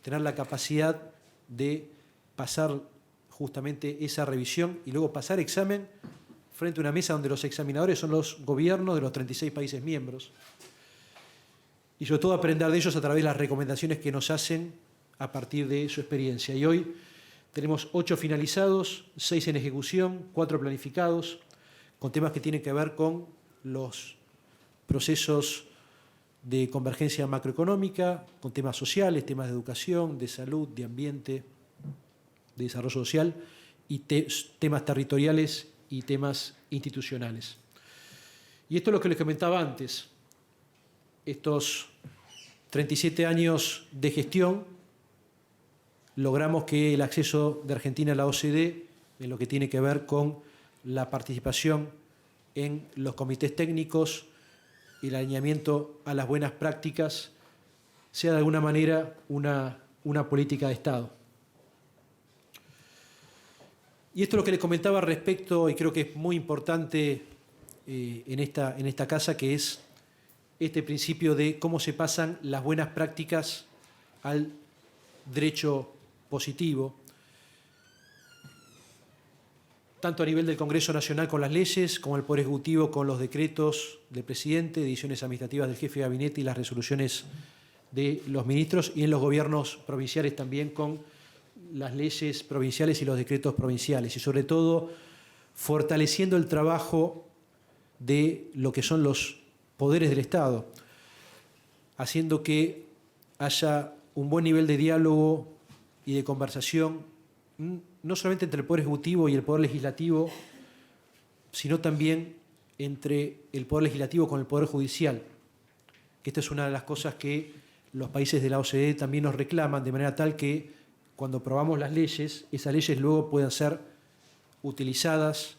tener la capacidad de pasar justamente esa revisión y luego pasar examen frente a una mesa donde los examinadores son los gobiernos de los 36 países miembros y sobre todo aprender de ellos a través de las recomendaciones que nos hacen a partir de su experiencia. Y hoy tenemos 8 finalizados, 6 en ejecución, 4 planificados, con temas que tienen que ver con los procesos de convergencia macroeconómica, con temas sociales, temas de educación, de salud, de ambiente, de desarrollo social y temas territoriales y temas institucionales. Y esto es lo que les comentaba antes. Estos 37 años de gestión logramos que el acceso de Argentina a la OCDE, en lo que tiene que ver con la participación en los comités técnicos y el alineamiento a las buenas prácticas, sea de alguna manera una política de Estado. Y esto es lo que les comentaba respecto, y creo que es muy importante en esta casa, que es este principio de cómo se pasan las buenas prácticas al derecho positivo, tanto a nivel del Congreso Nacional con las leyes, como el Poder Ejecutivo con los decretos del presidente, decisiones administrativas del jefe de gabinete y las resoluciones de los ministros, y en los gobiernos provinciales también con las leyes provinciales y los decretos provinciales, y sobre todo fortaleciendo el trabajo de lo que son los poderes del Estado, haciendo que haya un buen nivel de diálogo y de conversación, no solamente entre el Poder Ejecutivo y el Poder Legislativo, sino también entre el Poder Legislativo con el Poder Judicial, que esta es una de las cosas que los países de la OCDE también nos reclaman, de manera tal que cuando aprobamos las leyes, esas leyes luego puedan ser utilizadas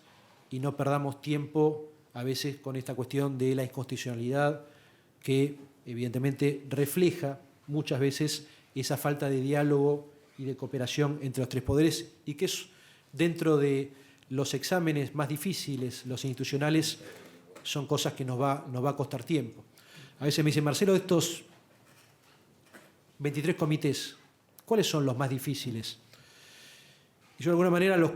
y no perdamos tiempo a veces con esta cuestión de la inconstitucionalidad que evidentemente refleja muchas veces esa falta de diálogo y de cooperación entre los tres poderes y que es dentro de los exámenes más difíciles, los institucionales, son cosas que nos va a costar tiempo. A veces me dicen, Marcelo, de estos 23 comités, ¿cuáles son los más difíciles? Y yo de alguna manera los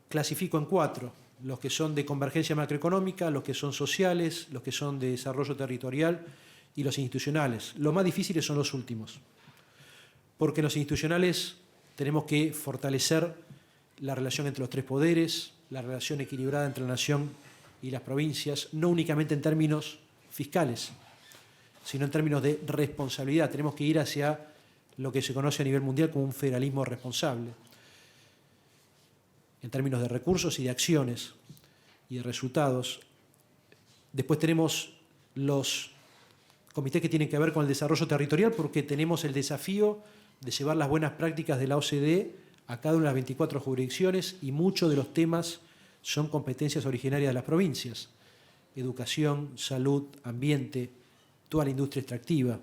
clasifico en 4, los que son de convergencia macroeconómica, los que son sociales, los que son de desarrollo territorial y los institucionales. Los más difíciles son los últimos, porque en los institucionales tenemos que fortalecer la relación entre los tres poderes, la relación equilibrada entre la nación y las provincias, no únicamente en términos fiscales, sino en términos de responsabilidad. Tenemos que ir hacia lo que se conoce a nivel mundial como un federalismo responsable. en términos de recursos y de acciones y de resultados. Después tenemos los comités que tienen que ver con el desarrollo territorial, porque tenemos el desafío de llevar las buenas prácticas de la OCDE a cada una de las 24 jurisdicciones, y muchos de los temas son competencias originarias de las provincias: educación, salud, ambiente, toda la industria extractiva.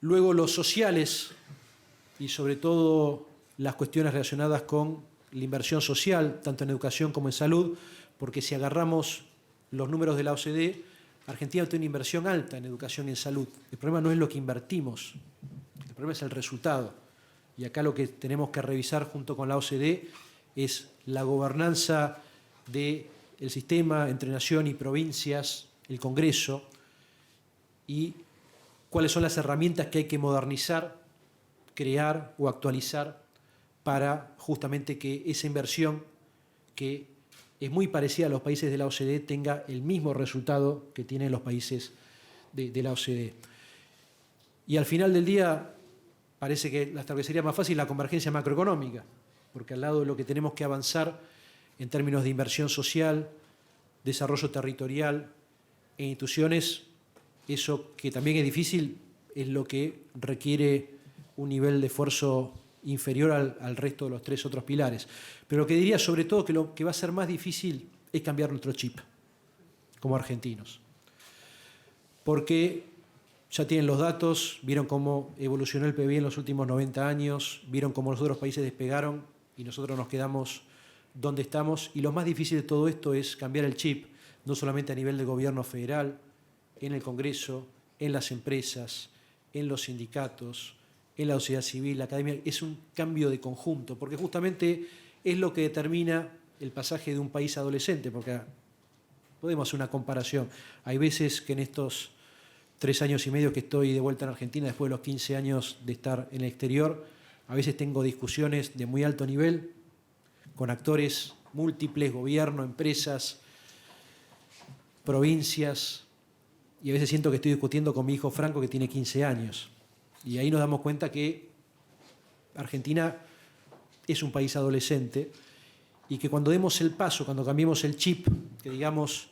Luego los sociales, y sobre todo las cuestiones relacionadas con la inversión social, tanto en educación como en salud, porque si agarramos los números de la OCDE, Argentina tiene una inversión alta en educación y en salud. El problema no es lo que invertimos, el problema es el resultado. Y acá lo que tenemos que revisar junto con la OCDE es la gobernanza del sistema entre nación y provincias, el Congreso, y cuáles son las herramientas que hay que modernizar, crear o actualizar para justamente que esa inversión, que es muy parecida a los países de la OCDE, tenga el mismo resultado que tienen los países de la OCDE. Y al final del día parece que hasta que sería más fácil la convergencia macroeconómica, porque al lado de lo que tenemos que avanzar en términos de inversión social, desarrollo territorial e instituciones, eso que también es difícil es lo que requiere un nivel de esfuerzo inferior al resto de los tres otros pilares. Pero lo que diría sobre todo que lo que va a ser más difícil es cambiar nuestro chip como argentinos. Porque ya tienen los datos, vieron cómo evolucionó el PBI en los últimos 90 años, vieron cómo los otros países despegaron y nosotros nos quedamos donde estamos. Y lo más difícil de todo esto es cambiar el chip, no solamente a nivel del gobierno federal, en el Congreso, en las empresas, en los sindicatos, en la sociedad civil, la academia. Es un cambio de conjunto, porque justamente es lo que determina el pasaje de un país adolescente, porque podemos hacer una comparación. Hay veces que en estos 3 años y medio que estoy de vuelta en Argentina, después de los 15 años de estar en el exterior, a veces tengo discusiones de muy alto nivel con actores múltiples, gobierno, empresas, provincias, y a veces siento que estoy discutiendo con mi hijo Franco, que tiene 15 años. Y ahí nos damos cuenta que Argentina es un país adolescente y que cuando demos el paso, cuando cambiemos el chip, que digamos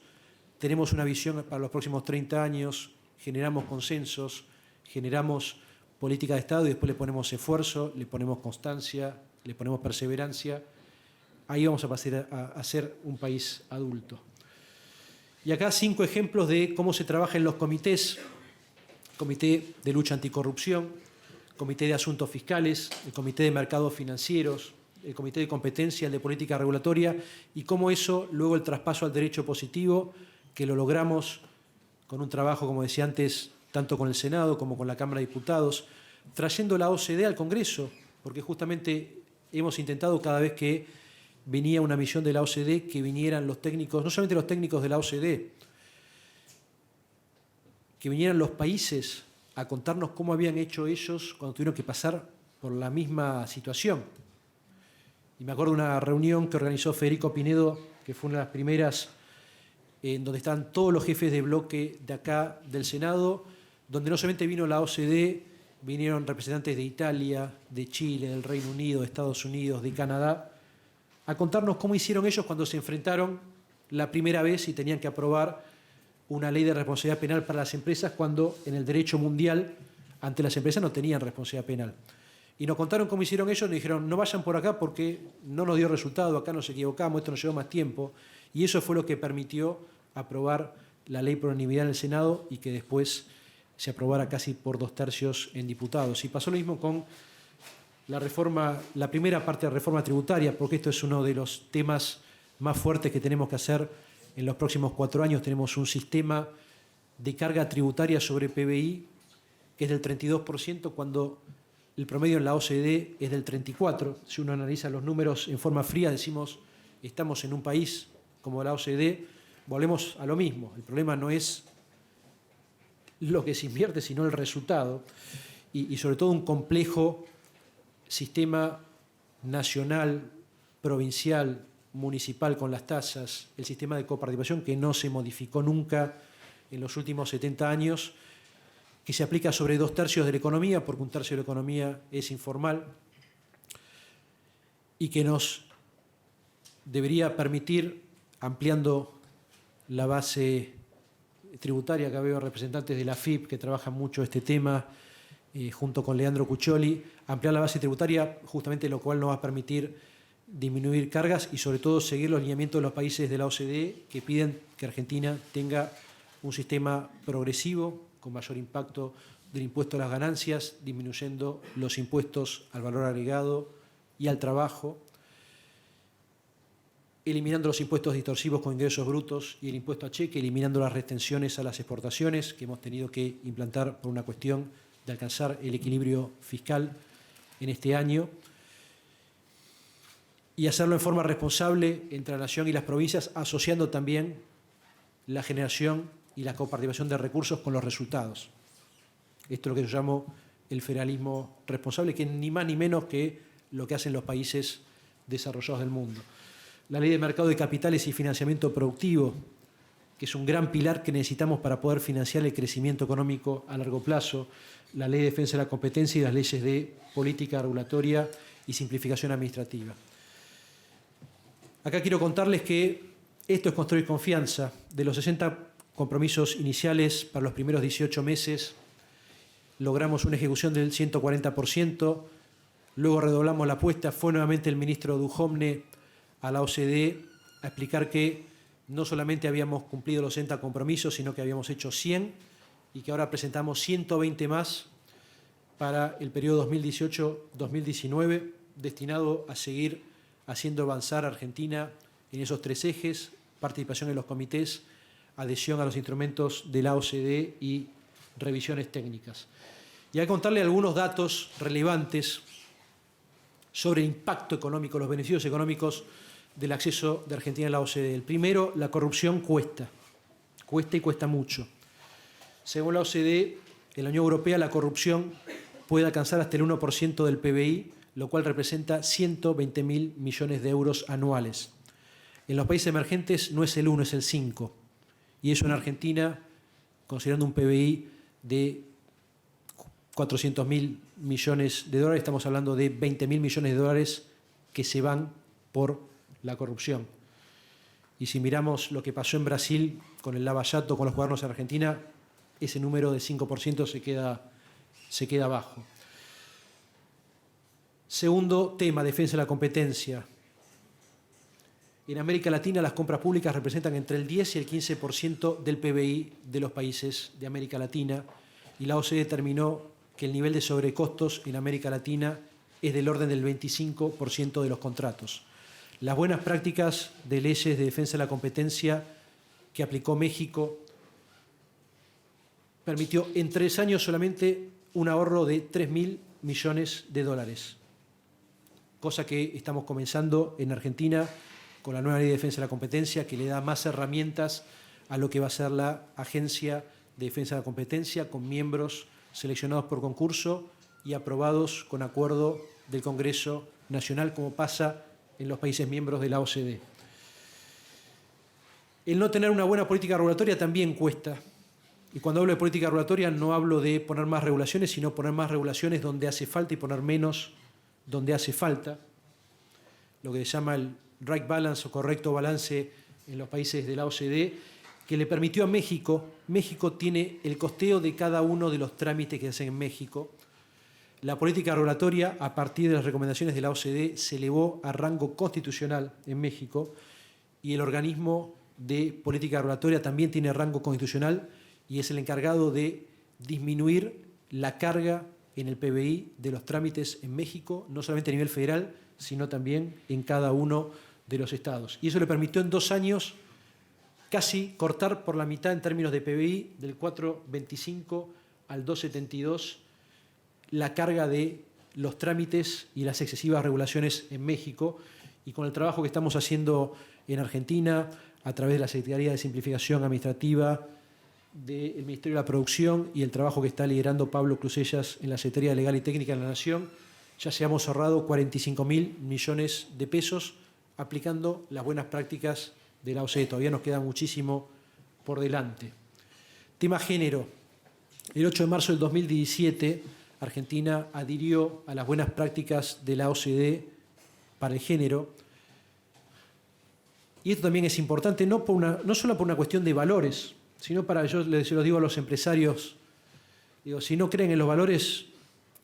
tenemos una visión para los próximos 30 años, generamos consensos, generamos política de Estado y después le ponemos esfuerzo, le ponemos constancia, le ponemos perseverancia, ahí vamos a pasar a ser un país adulto. Y acá 5 ejemplos de cómo se trabaja en los comités: Comité de Lucha Anticorrupción, Comité de Asuntos Fiscales, el Comité de Mercados Financieros, el Comité de Competencia, el de Política Regulatoria, y cómo eso, luego el traspaso al derecho positivo, que lo logramos con un trabajo, como decía antes, tanto con el Senado como con la Cámara de Diputados, trayendo la OCDE al Congreso, porque justamente hemos intentado cada vez que venía una misión de la OCDE que vinieran los técnicos, no solamente los técnicos de la OCDE, que vinieran los países a contarnos cómo habían hecho ellos cuando tuvieron que pasar por la misma situación. Y me acuerdo de una reunión que organizó Federico Pinedo, que fue una de las primeras, en donde están todos los jefes de bloque de acá, del Senado, donde no solamente vino la OCDE, vinieron representantes de Italia, de Chile, del Reino Unido, de Estados Unidos, de Canadá, a contarnos cómo hicieron ellos cuando se enfrentaron la primera vez y tenían que aprobar una ley de responsabilidad penal para las empresas, cuando en el derecho mundial ante las empresas no tenían responsabilidad penal. Y nos contaron cómo hicieron ellos, nos dijeron: no vayan por acá porque no nos dio resultado, acá nos equivocamos, esto nos llevó más tiempo. Y eso fue lo que permitió aprobar la ley por unanimidad en el Senado y que después se aprobara casi por 2/3 en diputados. Y pasó lo mismo con la reforma, la primera parte de la reforma tributaria, porque esto es uno de los temas más fuertes que tenemos que hacer en los próximos 4 años. Tenemos un sistema de carga tributaria sobre PBI que es del 32%, cuando el promedio en la OCDE es del 34%. Si uno analiza los números en forma fría, decimos, estamos en un país como la OCDE, volvemos a lo mismo. El problema no es lo que se invierte, sino el resultado. Y sobre todo un complejo sistema nacional, provincial, municipal con las tasas, el sistema de coparticipación que no se modificó nunca en los últimos 70 años, que se aplica sobre 2/3 de la economía, porque 1/3 de la economía es informal. y que nos debería permitir, ampliando la base tributaria, que veo representantes de la AFIP que trabajan mucho este tema, junto con Leandro Cuccioli, ampliar la base tributaria, justamente lo cual nos va a permitir disminuir cargas y sobre todo seguir los lineamientos de los países de la OCDE que piden que Argentina tenga un sistema progresivo con mayor impacto del impuesto a las ganancias, disminuyendo los impuestos al valor agregado y al trabajo, eliminando los impuestos distorsivos con ingresos brutos y el impuesto a cheque, eliminando las retenciones a las exportaciones que hemos tenido que implantar por una cuestión de alcanzar el equilibrio fiscal en este año, y hacerlo en forma responsable entre la Nación y las provincias, asociando también la generación y la coparticipación de recursos con los resultados. Esto es lo que yo llamo el federalismo responsable, que es ni más ni menos que lo que hacen los países desarrollados del mundo. La ley de mercado de capitales y financiamiento productivo, que es un gran pilar que necesitamos para poder financiar el crecimiento económico a largo plazo, la ley de defensa de la competencia y las leyes de política regulatoria y simplificación administrativa. Acá quiero contarles que esto es construir confianza. De los 60 compromisos iniciales para los primeros 18 meses, logramos una ejecución del 140%, luego redoblamos la apuesta, fue nuevamente el ministro Duhovne a la OCDE a explicar que no solamente habíamos cumplido los 60 compromisos, sino que habíamos hecho 100 y que ahora presentamos 120 más para el periodo 2018-2019, destinado a seguir haciendo avanzar a Argentina en esos 3 ejes: participación en los comités, adhesión a los instrumentos de la OCDE y revisiones técnicas. Y hay que contarle algunos datos relevantes sobre el impacto económico, los beneficios económicos del acceso de Argentina a la OCDE. El primero, la corrupción cuesta y cuesta mucho. Según la OCDE, en la Unión Europea la corrupción puede alcanzar hasta el 1% del PBI, lo cual representa 120.000 millones de euros anuales. En los países emergentes no es el 1, es el 5. Y eso en Argentina, considerando un PBI de 400.000 millones de dólares, estamos hablando de 20.000 millones de dólares que se van por la corrupción. Y si miramos lo que pasó en Brasil con el Lava Jato, con los gobiernos en Argentina, ese número de 5% se queda bajo. Segundo tema, defensa de la competencia. En América Latina las compras públicas representan entre el 10 y el 15% del PBI de los países de América Latina, y la OCDE determinó que el nivel de sobrecostos en América Latina es del orden del 25% de los contratos. Las buenas prácticas de leyes de defensa de la competencia que aplicó México permitió en 3 años solamente un ahorro de 3.000 millones de dólares, cosa que estamos comenzando en Argentina con la nueva ley de defensa de la competencia, que le da más herramientas a lo que va a ser la Agencia de Defensa de la Competencia, con miembros seleccionados por concurso y aprobados con acuerdo del Congreso Nacional, como pasa en los países miembros de la OCDE. El no tener una buena política regulatoria también cuesta. Y cuando hablo de política regulatoria no hablo de poner más regulaciones, sino poner más regulaciones donde hace falta y poner menos donde hace falta. Lo que se llama el right balance o correcto balance en los países de la OCDE, que le permitió a México tiene el costeo de cada uno de los trámites que se hacen en México. La política regulatoria, a partir de las recomendaciones de la OCDE, se elevó a rango constitucional en México, y el organismo de política regulatoria también tiene rango constitucional y es el encargado de disminuir la carga en el PBI de los trámites en México, no solamente a nivel federal, sino también en cada uno de los estados. Y eso le permitió en 2 años casi cortar por la mitad en términos de PBI, del 4,25 al 2,72, la carga de los trámites y las excesivas regulaciones en México. Y con el trabajo que estamos haciendo en Argentina, a través de la Secretaría de Simplificación Administrativa, del Ministerio de la Producción y el trabajo que está liderando Pablo Crusellas en la Secretaría Legal y Técnica de la Nación, ya se hemos ahorrado 45.000 millones de pesos aplicando las buenas prácticas de la OCDE. Todavía nos queda muchísimo por delante. Tema género. El 8 de marzo del 2017, Argentina adhirió a las buenas prácticas de la OCDE para el género. Y esto también es importante, no solo por una cuestión de valores, sino yo se lo digo a los empresarios, digo, si no creen en los valores,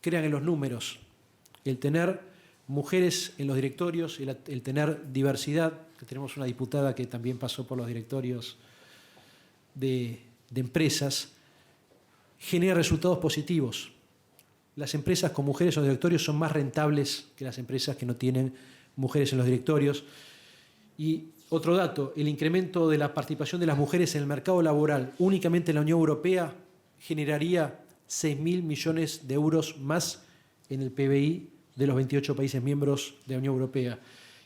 crean en los números. El tener mujeres en los directorios, el tener diversidad, que tenemos una diputada que también pasó por los directorios de empresas, genera resultados positivos. Las empresas con mujeres en los directorios son más rentables que las empresas que no tienen mujeres en los directorios. Y otro dato, el incremento de la participación de las mujeres en el mercado laboral únicamente en la Unión Europea generaría 6.000 millones de euros más en el PBI de los 28 países miembros de la Unión Europea.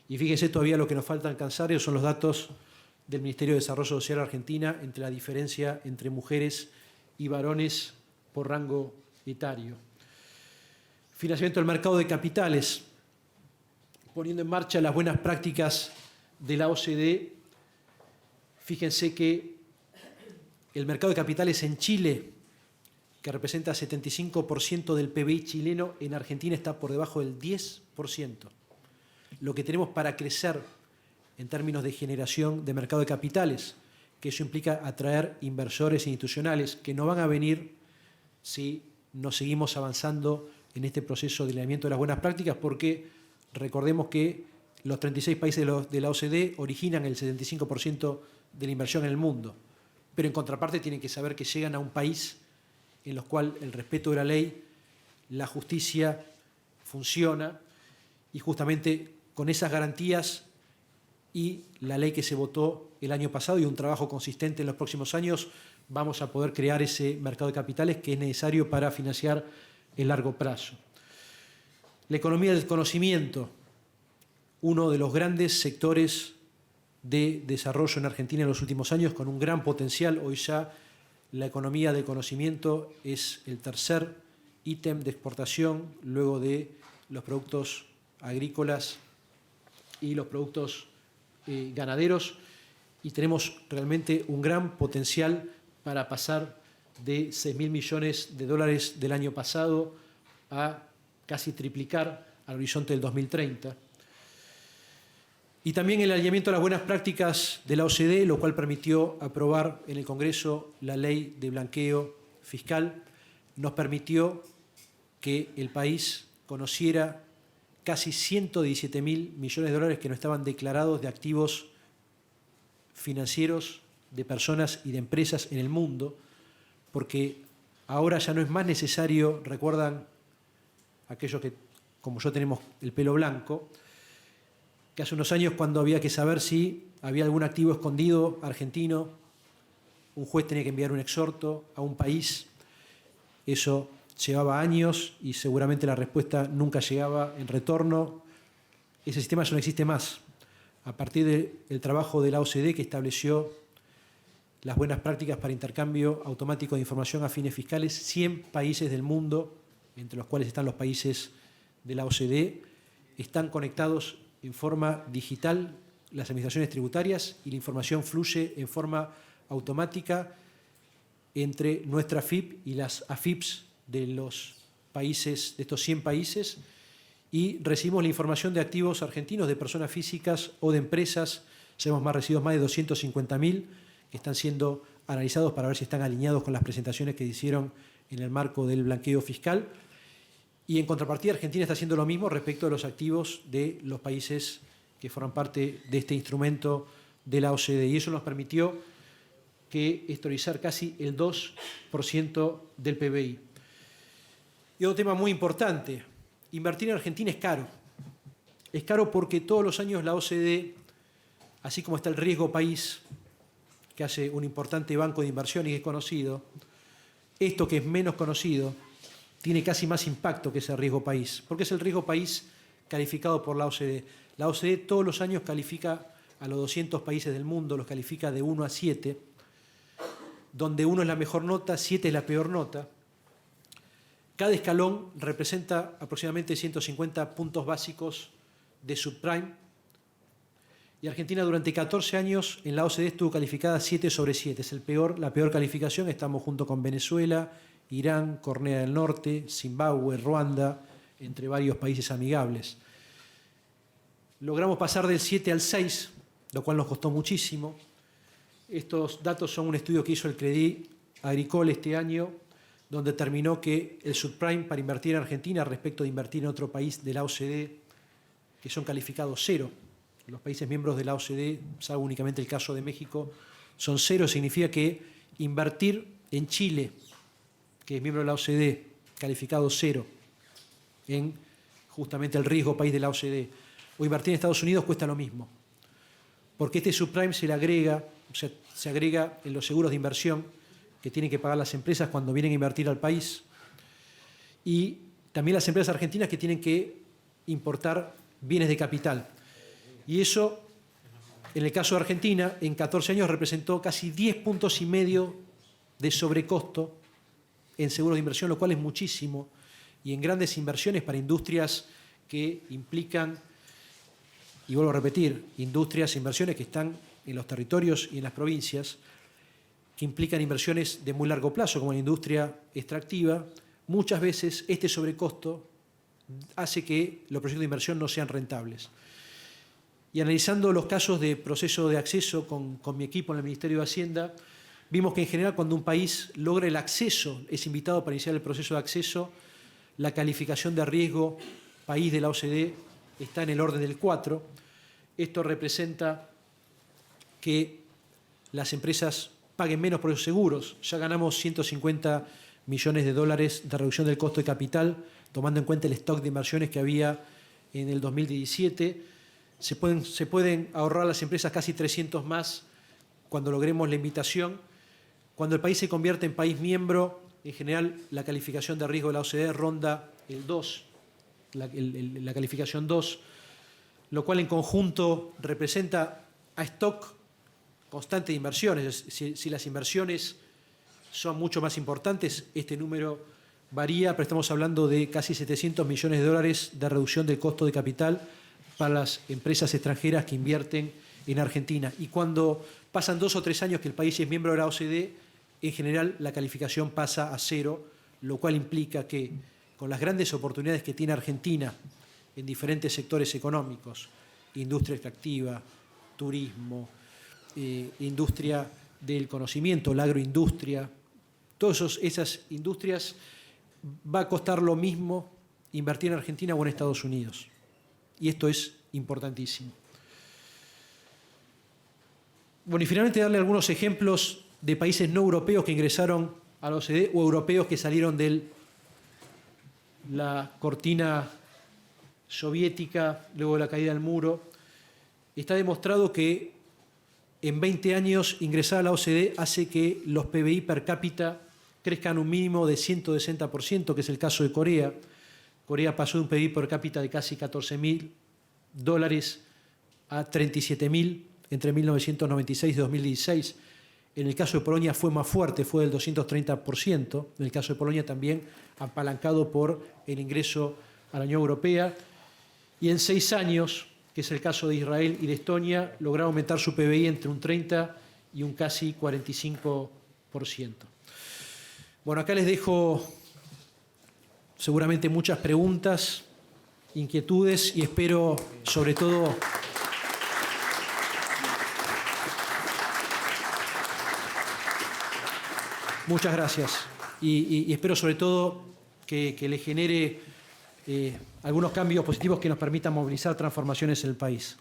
Y fíjense todavía lo que nos falta alcanzar, esos son los datos del Ministerio de Desarrollo Social Argentina entre la diferencia entre mujeres y varones por rango etario. Financiamiento del mercado de capitales, poniendo en marcha las buenas prácticas de la OCDE. Fíjense que el mercado de capitales en Chile, que representa 75% del PBI chileno, en Argentina está por debajo del 10%. Lo que tenemos para crecer en términos de generación de mercado de capitales, que eso implica atraer inversores institucionales que no van a venir si no seguimos avanzando en este proceso de alineamiento de las buenas prácticas, porque recordemos que los 36 países de la OCDE originan el 75% de la inversión en el mundo, pero en contraparte tienen que saber que llegan a un país en el cual el respeto de la ley, la justicia funciona, y justamente con esas garantías y la ley que se votó el año pasado y un trabajo consistente en los próximos años, vamos a poder crear ese mercado de capitales que es necesario para financiar el largo plazo. La economía del conocimiento, uno de los grandes sectores de desarrollo en Argentina en los últimos años, con un gran potencial. Hoy ya la economía del conocimiento es el tercer ítem de exportación, luego de los productos agrícolas y los productos ganaderos, y tenemos realmente un gran potencial para pasar de 6.000 millones de dólares del año pasado a casi triplicar al horizonte del 2030. Y también el alineamiento a las buenas prácticas de la OCDE, lo cual permitió aprobar en el Congreso la ley de blanqueo fiscal, nos permitió que el país conociera casi 117.000 millones de dólares que no estaban declarados de activos financieros de personas y de empresas en el mundo, porque ahora ya no es más necesario, recuerdan aquellos que, como yo, tenemos el pelo blanco, que hace unos años, cuando había que saber si había algún activo escondido argentino, un juez tenía que enviar un exhorto a un país. Eso llevaba años y seguramente la respuesta nunca llegaba en retorno. Ese sistema ya no existe más. A partir del trabajo de la OCDE, que estableció las buenas prácticas para intercambio automático de información a fines fiscales, 100 países del mundo, entre los cuales están los países de la OCDE, están conectados en forma digital las administraciones tributarias, y la información fluye en forma automática entre nuestra FIP y las AFIPs de los países, de estos 100 países, y recibimos la información de activos argentinos, de personas físicas o de empresas. Ya hemos recibido más de 250.000 que están siendo analizados para ver si están alineados con las presentaciones que hicieron en el marco del blanqueo fiscal. Y en contrapartida, Argentina está haciendo lo mismo respecto de los activos de los países que forman parte de este instrumento de la OCDE. Y eso nos permitió que historizar casi el 2% del PBI. Y otro tema muy importante, invertir en Argentina es caro. Es caro porque todos los años la OCDE, así como está el riesgo país, que hace un importante banco de inversión y que es conocido, esto que es menos conocido tiene casi más impacto que ese riesgo país, porque es el riesgo país calificado por la OCDE. La OCDE todos los años califica a los 200 países del mundo, los califica de 1 a 7, donde 1 es la mejor nota, 7 es la peor nota. Cada escalón representa aproximadamente 150 puntos básicos de subprime, y Argentina durante 14 años en la OCDE estuvo calificada 7 sobre 7, es la peor calificación. Estamos junto con Venezuela, Irán, Corea del Norte, Zimbabue, Ruanda, entre varios países amigables. logramos pasar del 7 al 6, lo cual nos costó muchísimo. Estos datos son un estudio que hizo el Crédit Agricole este año, donde determinó que el subprime para invertir en Argentina respecto de invertir en otro país de la OCDE, que son calificados 0. Los países miembros de la OCDE, salvo únicamente el caso de México, son 0. Significa que invertir en Chile, que es miembro de la OCDE, calificado 0, en justamente el riesgo país de la OCDE, o invertir en Estados Unidos cuesta lo mismo. Porque este subprime se le agrega, o sea, se agrega en los seguros de inversión que tienen que pagar las empresas cuando vienen a invertir al país, y también las empresas argentinas que tienen que importar bienes de capital. Y eso, en el caso de Argentina, en 14 años representó casi 10 puntos y medio de sobrecosto en seguros de inversión, lo cual es muchísimo, y en grandes inversiones para industrias que implican, y vuelvo a repetir, industrias e inversiones que están en los territorios y en las provincias, que implican inversiones de muy largo plazo, como la industria extractiva. Muchas veces este sobrecosto hace que los proyectos de inversión no sean rentables. Y analizando los casos de proceso de acceso con mi equipo en el Ministerio de Hacienda, vimos que en general cuando un país logra el acceso, es invitado para iniciar el proceso de acceso, la calificación de riesgo país de la OCDE está en el orden del 4. Esto representa que las empresas paguen menos por esos seguros. Ya ganamos 150 millones de dólares de reducción del costo de capital, tomando en cuenta el stock de inversiones que había en el 2017. Se pueden ahorrar las empresas casi 300 más cuando logremos la invitación. Cuando el país se convierte en país miembro, en general la calificación de riesgo de la OCDE ronda el 2, la calificación 2, lo cual en conjunto representa a stock constante de inversiones. Si las inversiones son mucho más importantes, este número varía, pero estamos hablando de casi 700 millones de dólares de reducción del costo de capital para las empresas extranjeras que invierten en Argentina. Y cuando pasan 2 o 3 años que el país es miembro de la OCDE, en general la calificación pasa a 0, lo cual implica que con las grandes oportunidades que tiene Argentina en diferentes sectores económicos, industria extractiva, turismo, industria del conocimiento, la agroindustria, todas esas industrias, va a costar lo mismo invertir en Argentina o en Estados Unidos. Y esto es importantísimo. Bueno, y finalmente darle algunos ejemplos de países no europeos que ingresaron a la OCDE o europeos que salieron de la cortina soviética luego de la caída del muro. Está demostrado que en 20 años ingresar a la OCDE hace que los PBI per cápita crezcan un mínimo de 160%, que es el caso de Corea. Corea pasó de un PBI per cápita de casi $14.000 a 37.000 entre 1996 y 2016. En el caso de Polonia fue más fuerte, fue del 230%. En el caso de Polonia también apalancado por el ingreso a la Unión Europea. Y en 6 años, que es el caso de Israel y de Estonia, lograron aumentar su PBI entre un 30 y un casi 45%. Bueno, acá les dejo seguramente muchas preguntas, inquietudes y espero sobre todo muchas gracias y espero sobre todo que le genere algunos cambios positivos que nos permitan movilizar transformaciones en el país.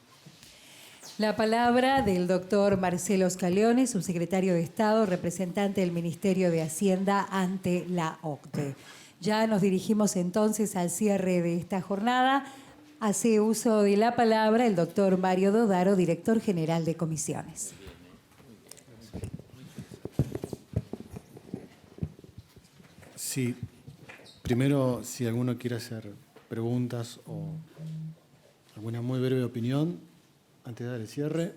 La palabra del doctor Marcelo Scaglione, subsecretario de Estado, representante del Ministerio de Hacienda ante la OCDE. Ya nos dirigimos entonces al cierre de esta jornada. Hace uso de la palabra el doctor Mario Dodaro, director general de comisiones. Sí, primero, si alguno quiere hacer preguntas o alguna muy breve opinión, antes de dar el cierre.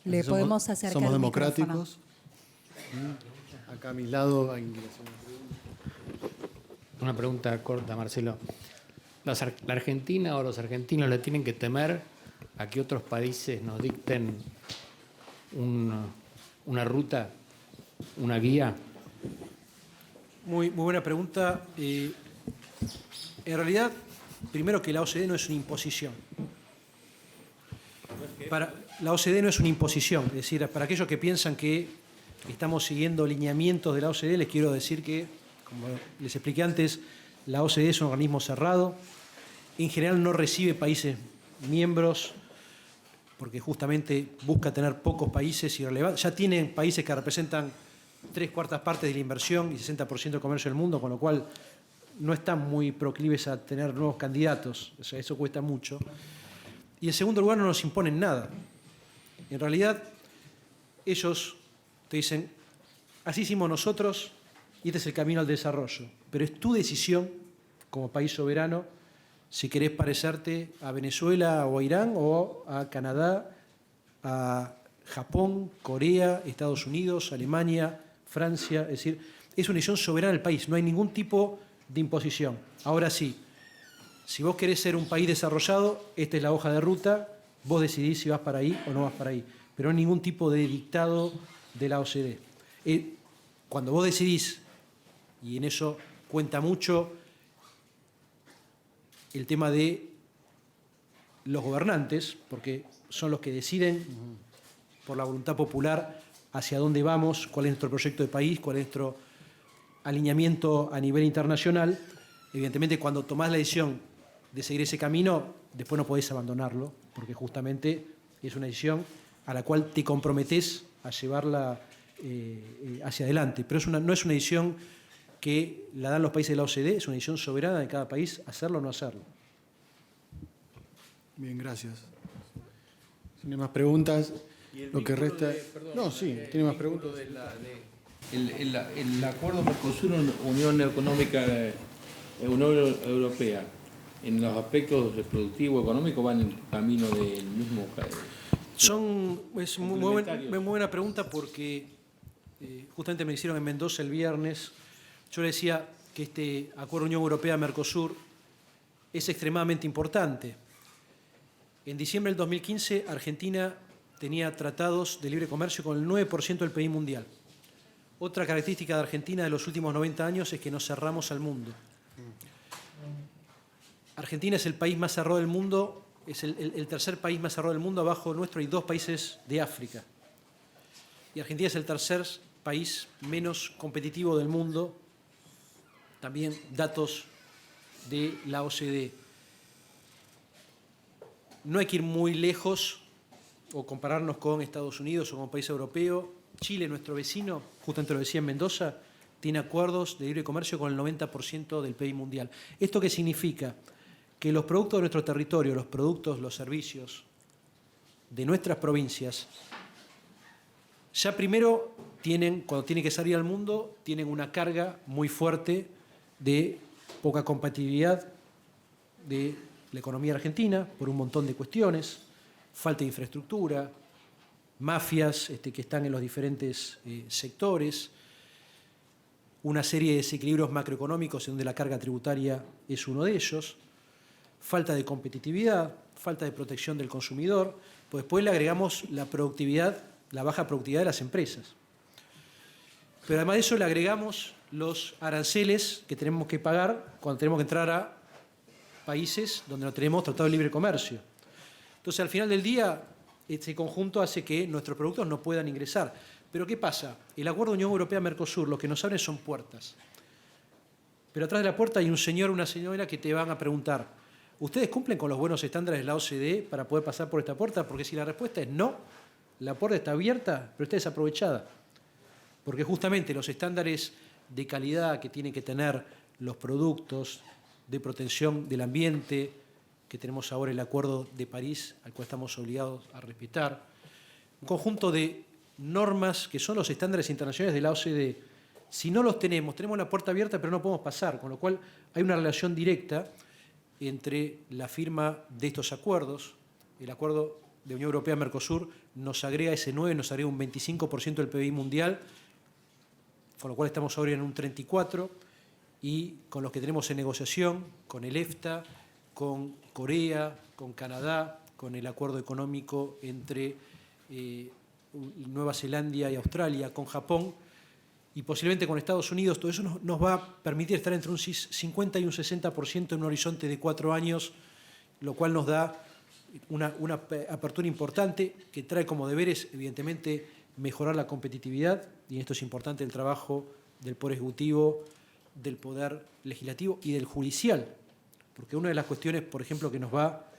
Le podemos acercar Somos el democráticos. Acá a mi lado hay Una pregunta corta, Marcelo. ¿La Argentina o los argentinos le tienen que temer a que otros países nos dicten una ruta, una guía? Muy buena pregunta. En realidad, primero que la OCDE no es una imposición. La OCDE no es una imposición, es decir, para aquellos que piensan que estamos siguiendo lineamientos de la OCDE, les quiero decir que, como les expliqué antes, la OCDE es un organismo cerrado, en general no recibe países miembros, porque justamente busca tener pocos países irrelevantes. Ya tienen países que representan 3/4 partes de la inversión y 60% del comercio del mundo, con lo cual no están muy proclives a tener nuevos candidatos, o sea, eso cuesta mucho. Y en segundo lugar, no nos imponen nada. En realidad, ellos te dicen, así hicimos nosotros y este es el camino al desarrollo. Pero es tu decisión, como país soberano, si querés parecerte a Venezuela o a Irán o a Canadá, a Japón, Corea, Estados Unidos, Alemania, Francia. Es decir, es una decisión soberana del país, no hay ningún tipo de imposición. Ahora sí, si vos querés ser un país desarrollado, esta es la hoja de ruta, vos decidís si vas para ahí o no vas para ahí. Pero no hay ningún tipo de dictado de la OCDE. Cuando vos decidís, y en eso cuenta mucho el tema de los gobernantes, porque son los que deciden por la voluntad popular hacia dónde vamos, cuál es nuestro proyecto de país, cuál es nuestro alineamiento a nivel internacional. Evidentemente, cuando tomás la decisión de seguir ese camino, después no podés abandonarlo, porque justamente es una decisión a la cual te comprometés a llevarla hacia adelante. Pero no es una decisión que la dan los países de la OCDE, es una decisión soberana de cada país, hacerlo o no hacerlo. Bien, gracias. Si no hay más preguntas, lo que resta... No, sí, tiene más preguntas. El acuerdo Mercosur-Unión Económica Unión Europea, en los aspectos productivos económicos, van en el camino del mismo... Es muy buena pregunta porque justamente me hicieron en Mendoza el viernes. Yo le decía que este acuerdo Unión Europea-Mercosur es extremadamente importante. En diciembre del 2015, Argentina tenía tratados de libre comercio con el 9% del PIB mundial. Otra característica de Argentina de los últimos 90 años es que nos cerramos al mundo. Argentina es el país más cerrado del mundo, es el tercer país más cerrado del mundo. Abajo nuestro hay 2 países de África. Y Argentina es el tercer país menos competitivo del mundo. También datos de la OCDE. No hay que ir muy lejos o compararnos con Estados Unidos o con un país europeo. Chile, nuestro vecino, justamente lo decía en Mendoza, tiene acuerdos de libre comercio con el 90% del PIB mundial. ¿Esto qué significa? Que los productos de nuestro territorio, los productos, los servicios de nuestras provincias, ya primero cuando tienen que salir al mundo, tienen una carga muy fuerte de poca competitividad de la economía argentina por un montón de cuestiones, falta de infraestructura, mafias que están en los diferentes sectores, una serie de desequilibrios macroeconómicos en donde la carga tributaria es uno de ellos, falta de competitividad, falta de protección del consumidor, pues después le agregamos la baja productividad de las empresas. Pero además de eso le agregamos los aranceles que tenemos que pagar cuando tenemos que entrar a países donde no tenemos tratado de libre comercio. Entonces, al final del día, este conjunto hace que nuestros productos no puedan ingresar. Pero ¿qué pasa? El acuerdo Unión Europea-Mercosur lo que nos abre son puertas. Pero atrás de la puerta hay un señor o una señora que te van a preguntar, ¿ustedes cumplen con los buenos estándares de la OCDE para poder pasar por esta puerta? Porque si la respuesta es no, la puerta está abierta, pero está desaprovechada. Porque justamente los estándares de calidad que tienen que tener los productos, de protección del ambiente, que tenemos ahora el Acuerdo de París, al cual estamos obligados a respetar, un conjunto de normas que son los estándares internacionales de la OCDE. Si no los tenemos la puerta abierta, pero no podemos pasar, con lo cual hay una relación directa entre la firma de estos acuerdos. El acuerdo de Unión Europea-Mercosur nos agrega ese 9, nos agrega un 25% del PIB mundial, con lo cual estamos ahora en un 34%, y con los que tenemos en negociación, con el EFTA, con Corea, con Canadá, con el acuerdo económico entre Nueva Zelanda y Australia, con Japón, y posiblemente con Estados Unidos, todo eso nos va a permitir estar entre un 50 y un 60% en un horizonte de 4 años, lo cual nos da una apertura importante que trae como deberes, evidentemente, mejorar la competitividad, y en esto es importante el trabajo del Poder Ejecutivo, del Poder Legislativo y del Judicial, porque una de las cuestiones, por ejemplo, que nos va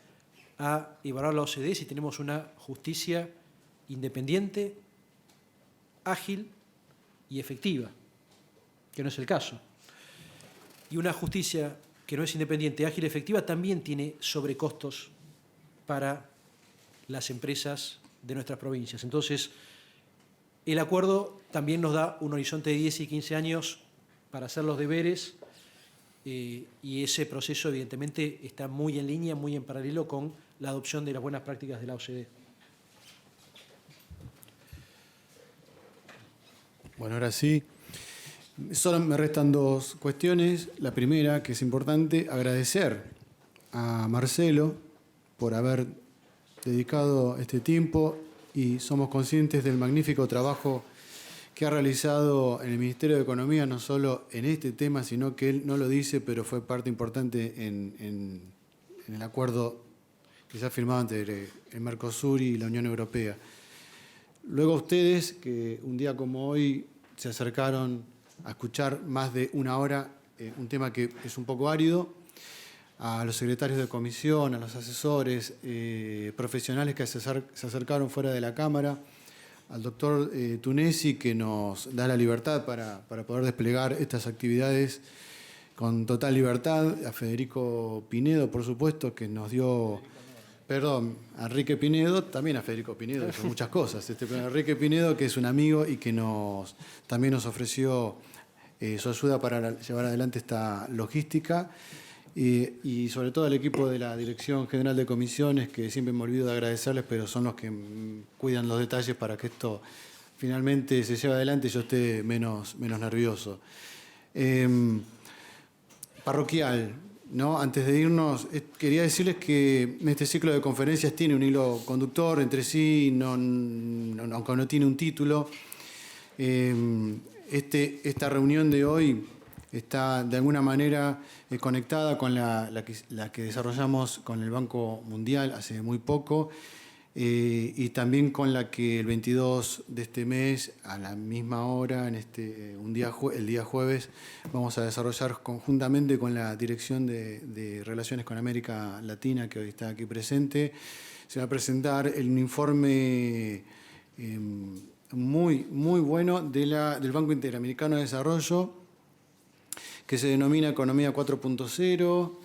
a evaluar la OCDE es si tenemos una justicia independiente, ágil y efectiva, que no es el caso. Y una justicia que no es independiente, ágil y efectiva también tiene sobrecostos para las empresas de nuestras provincias. Entonces, el acuerdo también nos da un horizonte de 10 y 15 años para hacer los deberes, y ese proceso evidentemente está muy en línea, muy en paralelo con la adopción de las buenas prácticas de la OCDE. Bueno, ahora sí. Solo me restan dos cuestiones. La primera, que es importante, agradecer a Marcelo por haber dedicado este tiempo, y somos conscientes del magnífico trabajo que ha realizado en el Ministerio de Economía, no solo en este tema, sino que él no lo dice, pero fue parte importante en el acuerdo que se ha firmado entre el Mercosur y la Unión Europea. Luego ustedes, que un día como hoy se acercaron a escuchar más de una hora un tema que es un poco árido, a los secretarios de comisión, a los asesores, profesionales que se acercaron fuera de la Cámara, al doctor Tunesi, que nos da la libertad para poder desplegar estas actividades con total libertad, a Federico Pinedo, por supuesto, que nos dio... Perdón, a Enrique Pinedo, también a Federico Pinedo, son muchas cosas. Pero a Enrique Pinedo, que es un amigo y que también nos ofreció su ayuda para llevar adelante esta logística. Y sobre todo al equipo de la Dirección General de Comisiones, que siempre me olvido de agradecerles, pero son los que cuidan los detalles para que esto finalmente se lleve adelante y yo esté menos nervioso. Parroquial, ¿no? Antes de irnos, quería decirles que este ciclo de conferencias tiene un hilo conductor entre sí, aunque no tiene un título. Esta reunión de hoy está de alguna manera conectada con la que desarrollamos con el Banco Mundial hace muy poco, y también con la que el 22 de este mes, a la misma hora, el día jueves, vamos a desarrollar conjuntamente con la Dirección de Relaciones con América Latina, que hoy está aquí presente. Se va a presentar el informe muy bueno del Banco Interamericano de Desarrollo, que se denomina Economía 4.0,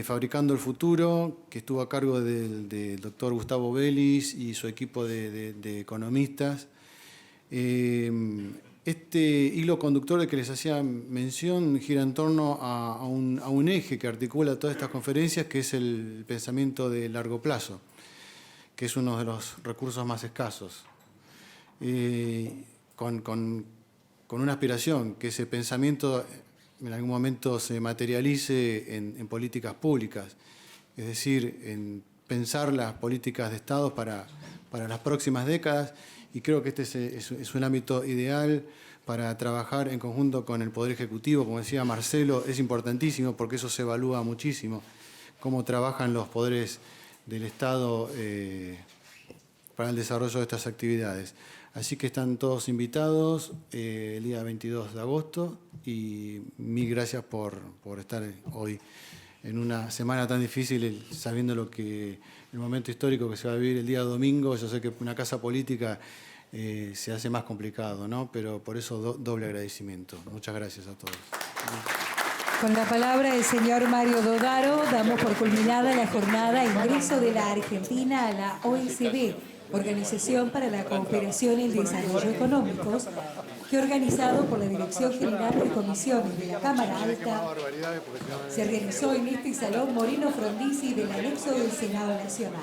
Fabricando el Futuro, que estuvo a cargo del doctor Gustavo Vélez y su equipo de economistas. Este hilo conductor del que les hacía mención gira en torno a un eje que articula todas estas conferencias, que es el pensamiento de largo plazo, que es uno de los recursos más escasos. Con una aspiración, que ese pensamiento en algún momento se materialice en políticas públicas, es decir, en pensar las políticas de Estado para las próximas décadas, y creo que este es un ámbito ideal para trabajar en conjunto con el Poder Ejecutivo. Como decía Marcelo, es importantísimo porque eso se evalúa muchísimo, cómo trabajan los poderes del Estado para el desarrollo de estas actividades. Así que están todos invitados el día 22 de agosto, y mil gracias por estar hoy en una semana tan difícil, sabiendo el momento histórico que se va a vivir el día domingo. Yo sé que una casa política se hace más complicado, ¿no? Pero por eso doble agradecimiento. Muchas gracias a todos. Con la palabra del señor Mario Dodaro, damos por culminada la jornada Ingreso de la Argentina a la OECD, Organización para la Cooperación y el Desarrollo Económicos, que organizado por la Dirección General de Comisiones de la Cámara Alta, se realizó en este Salón Moreno Frondizi del anexo del Senado Nacional.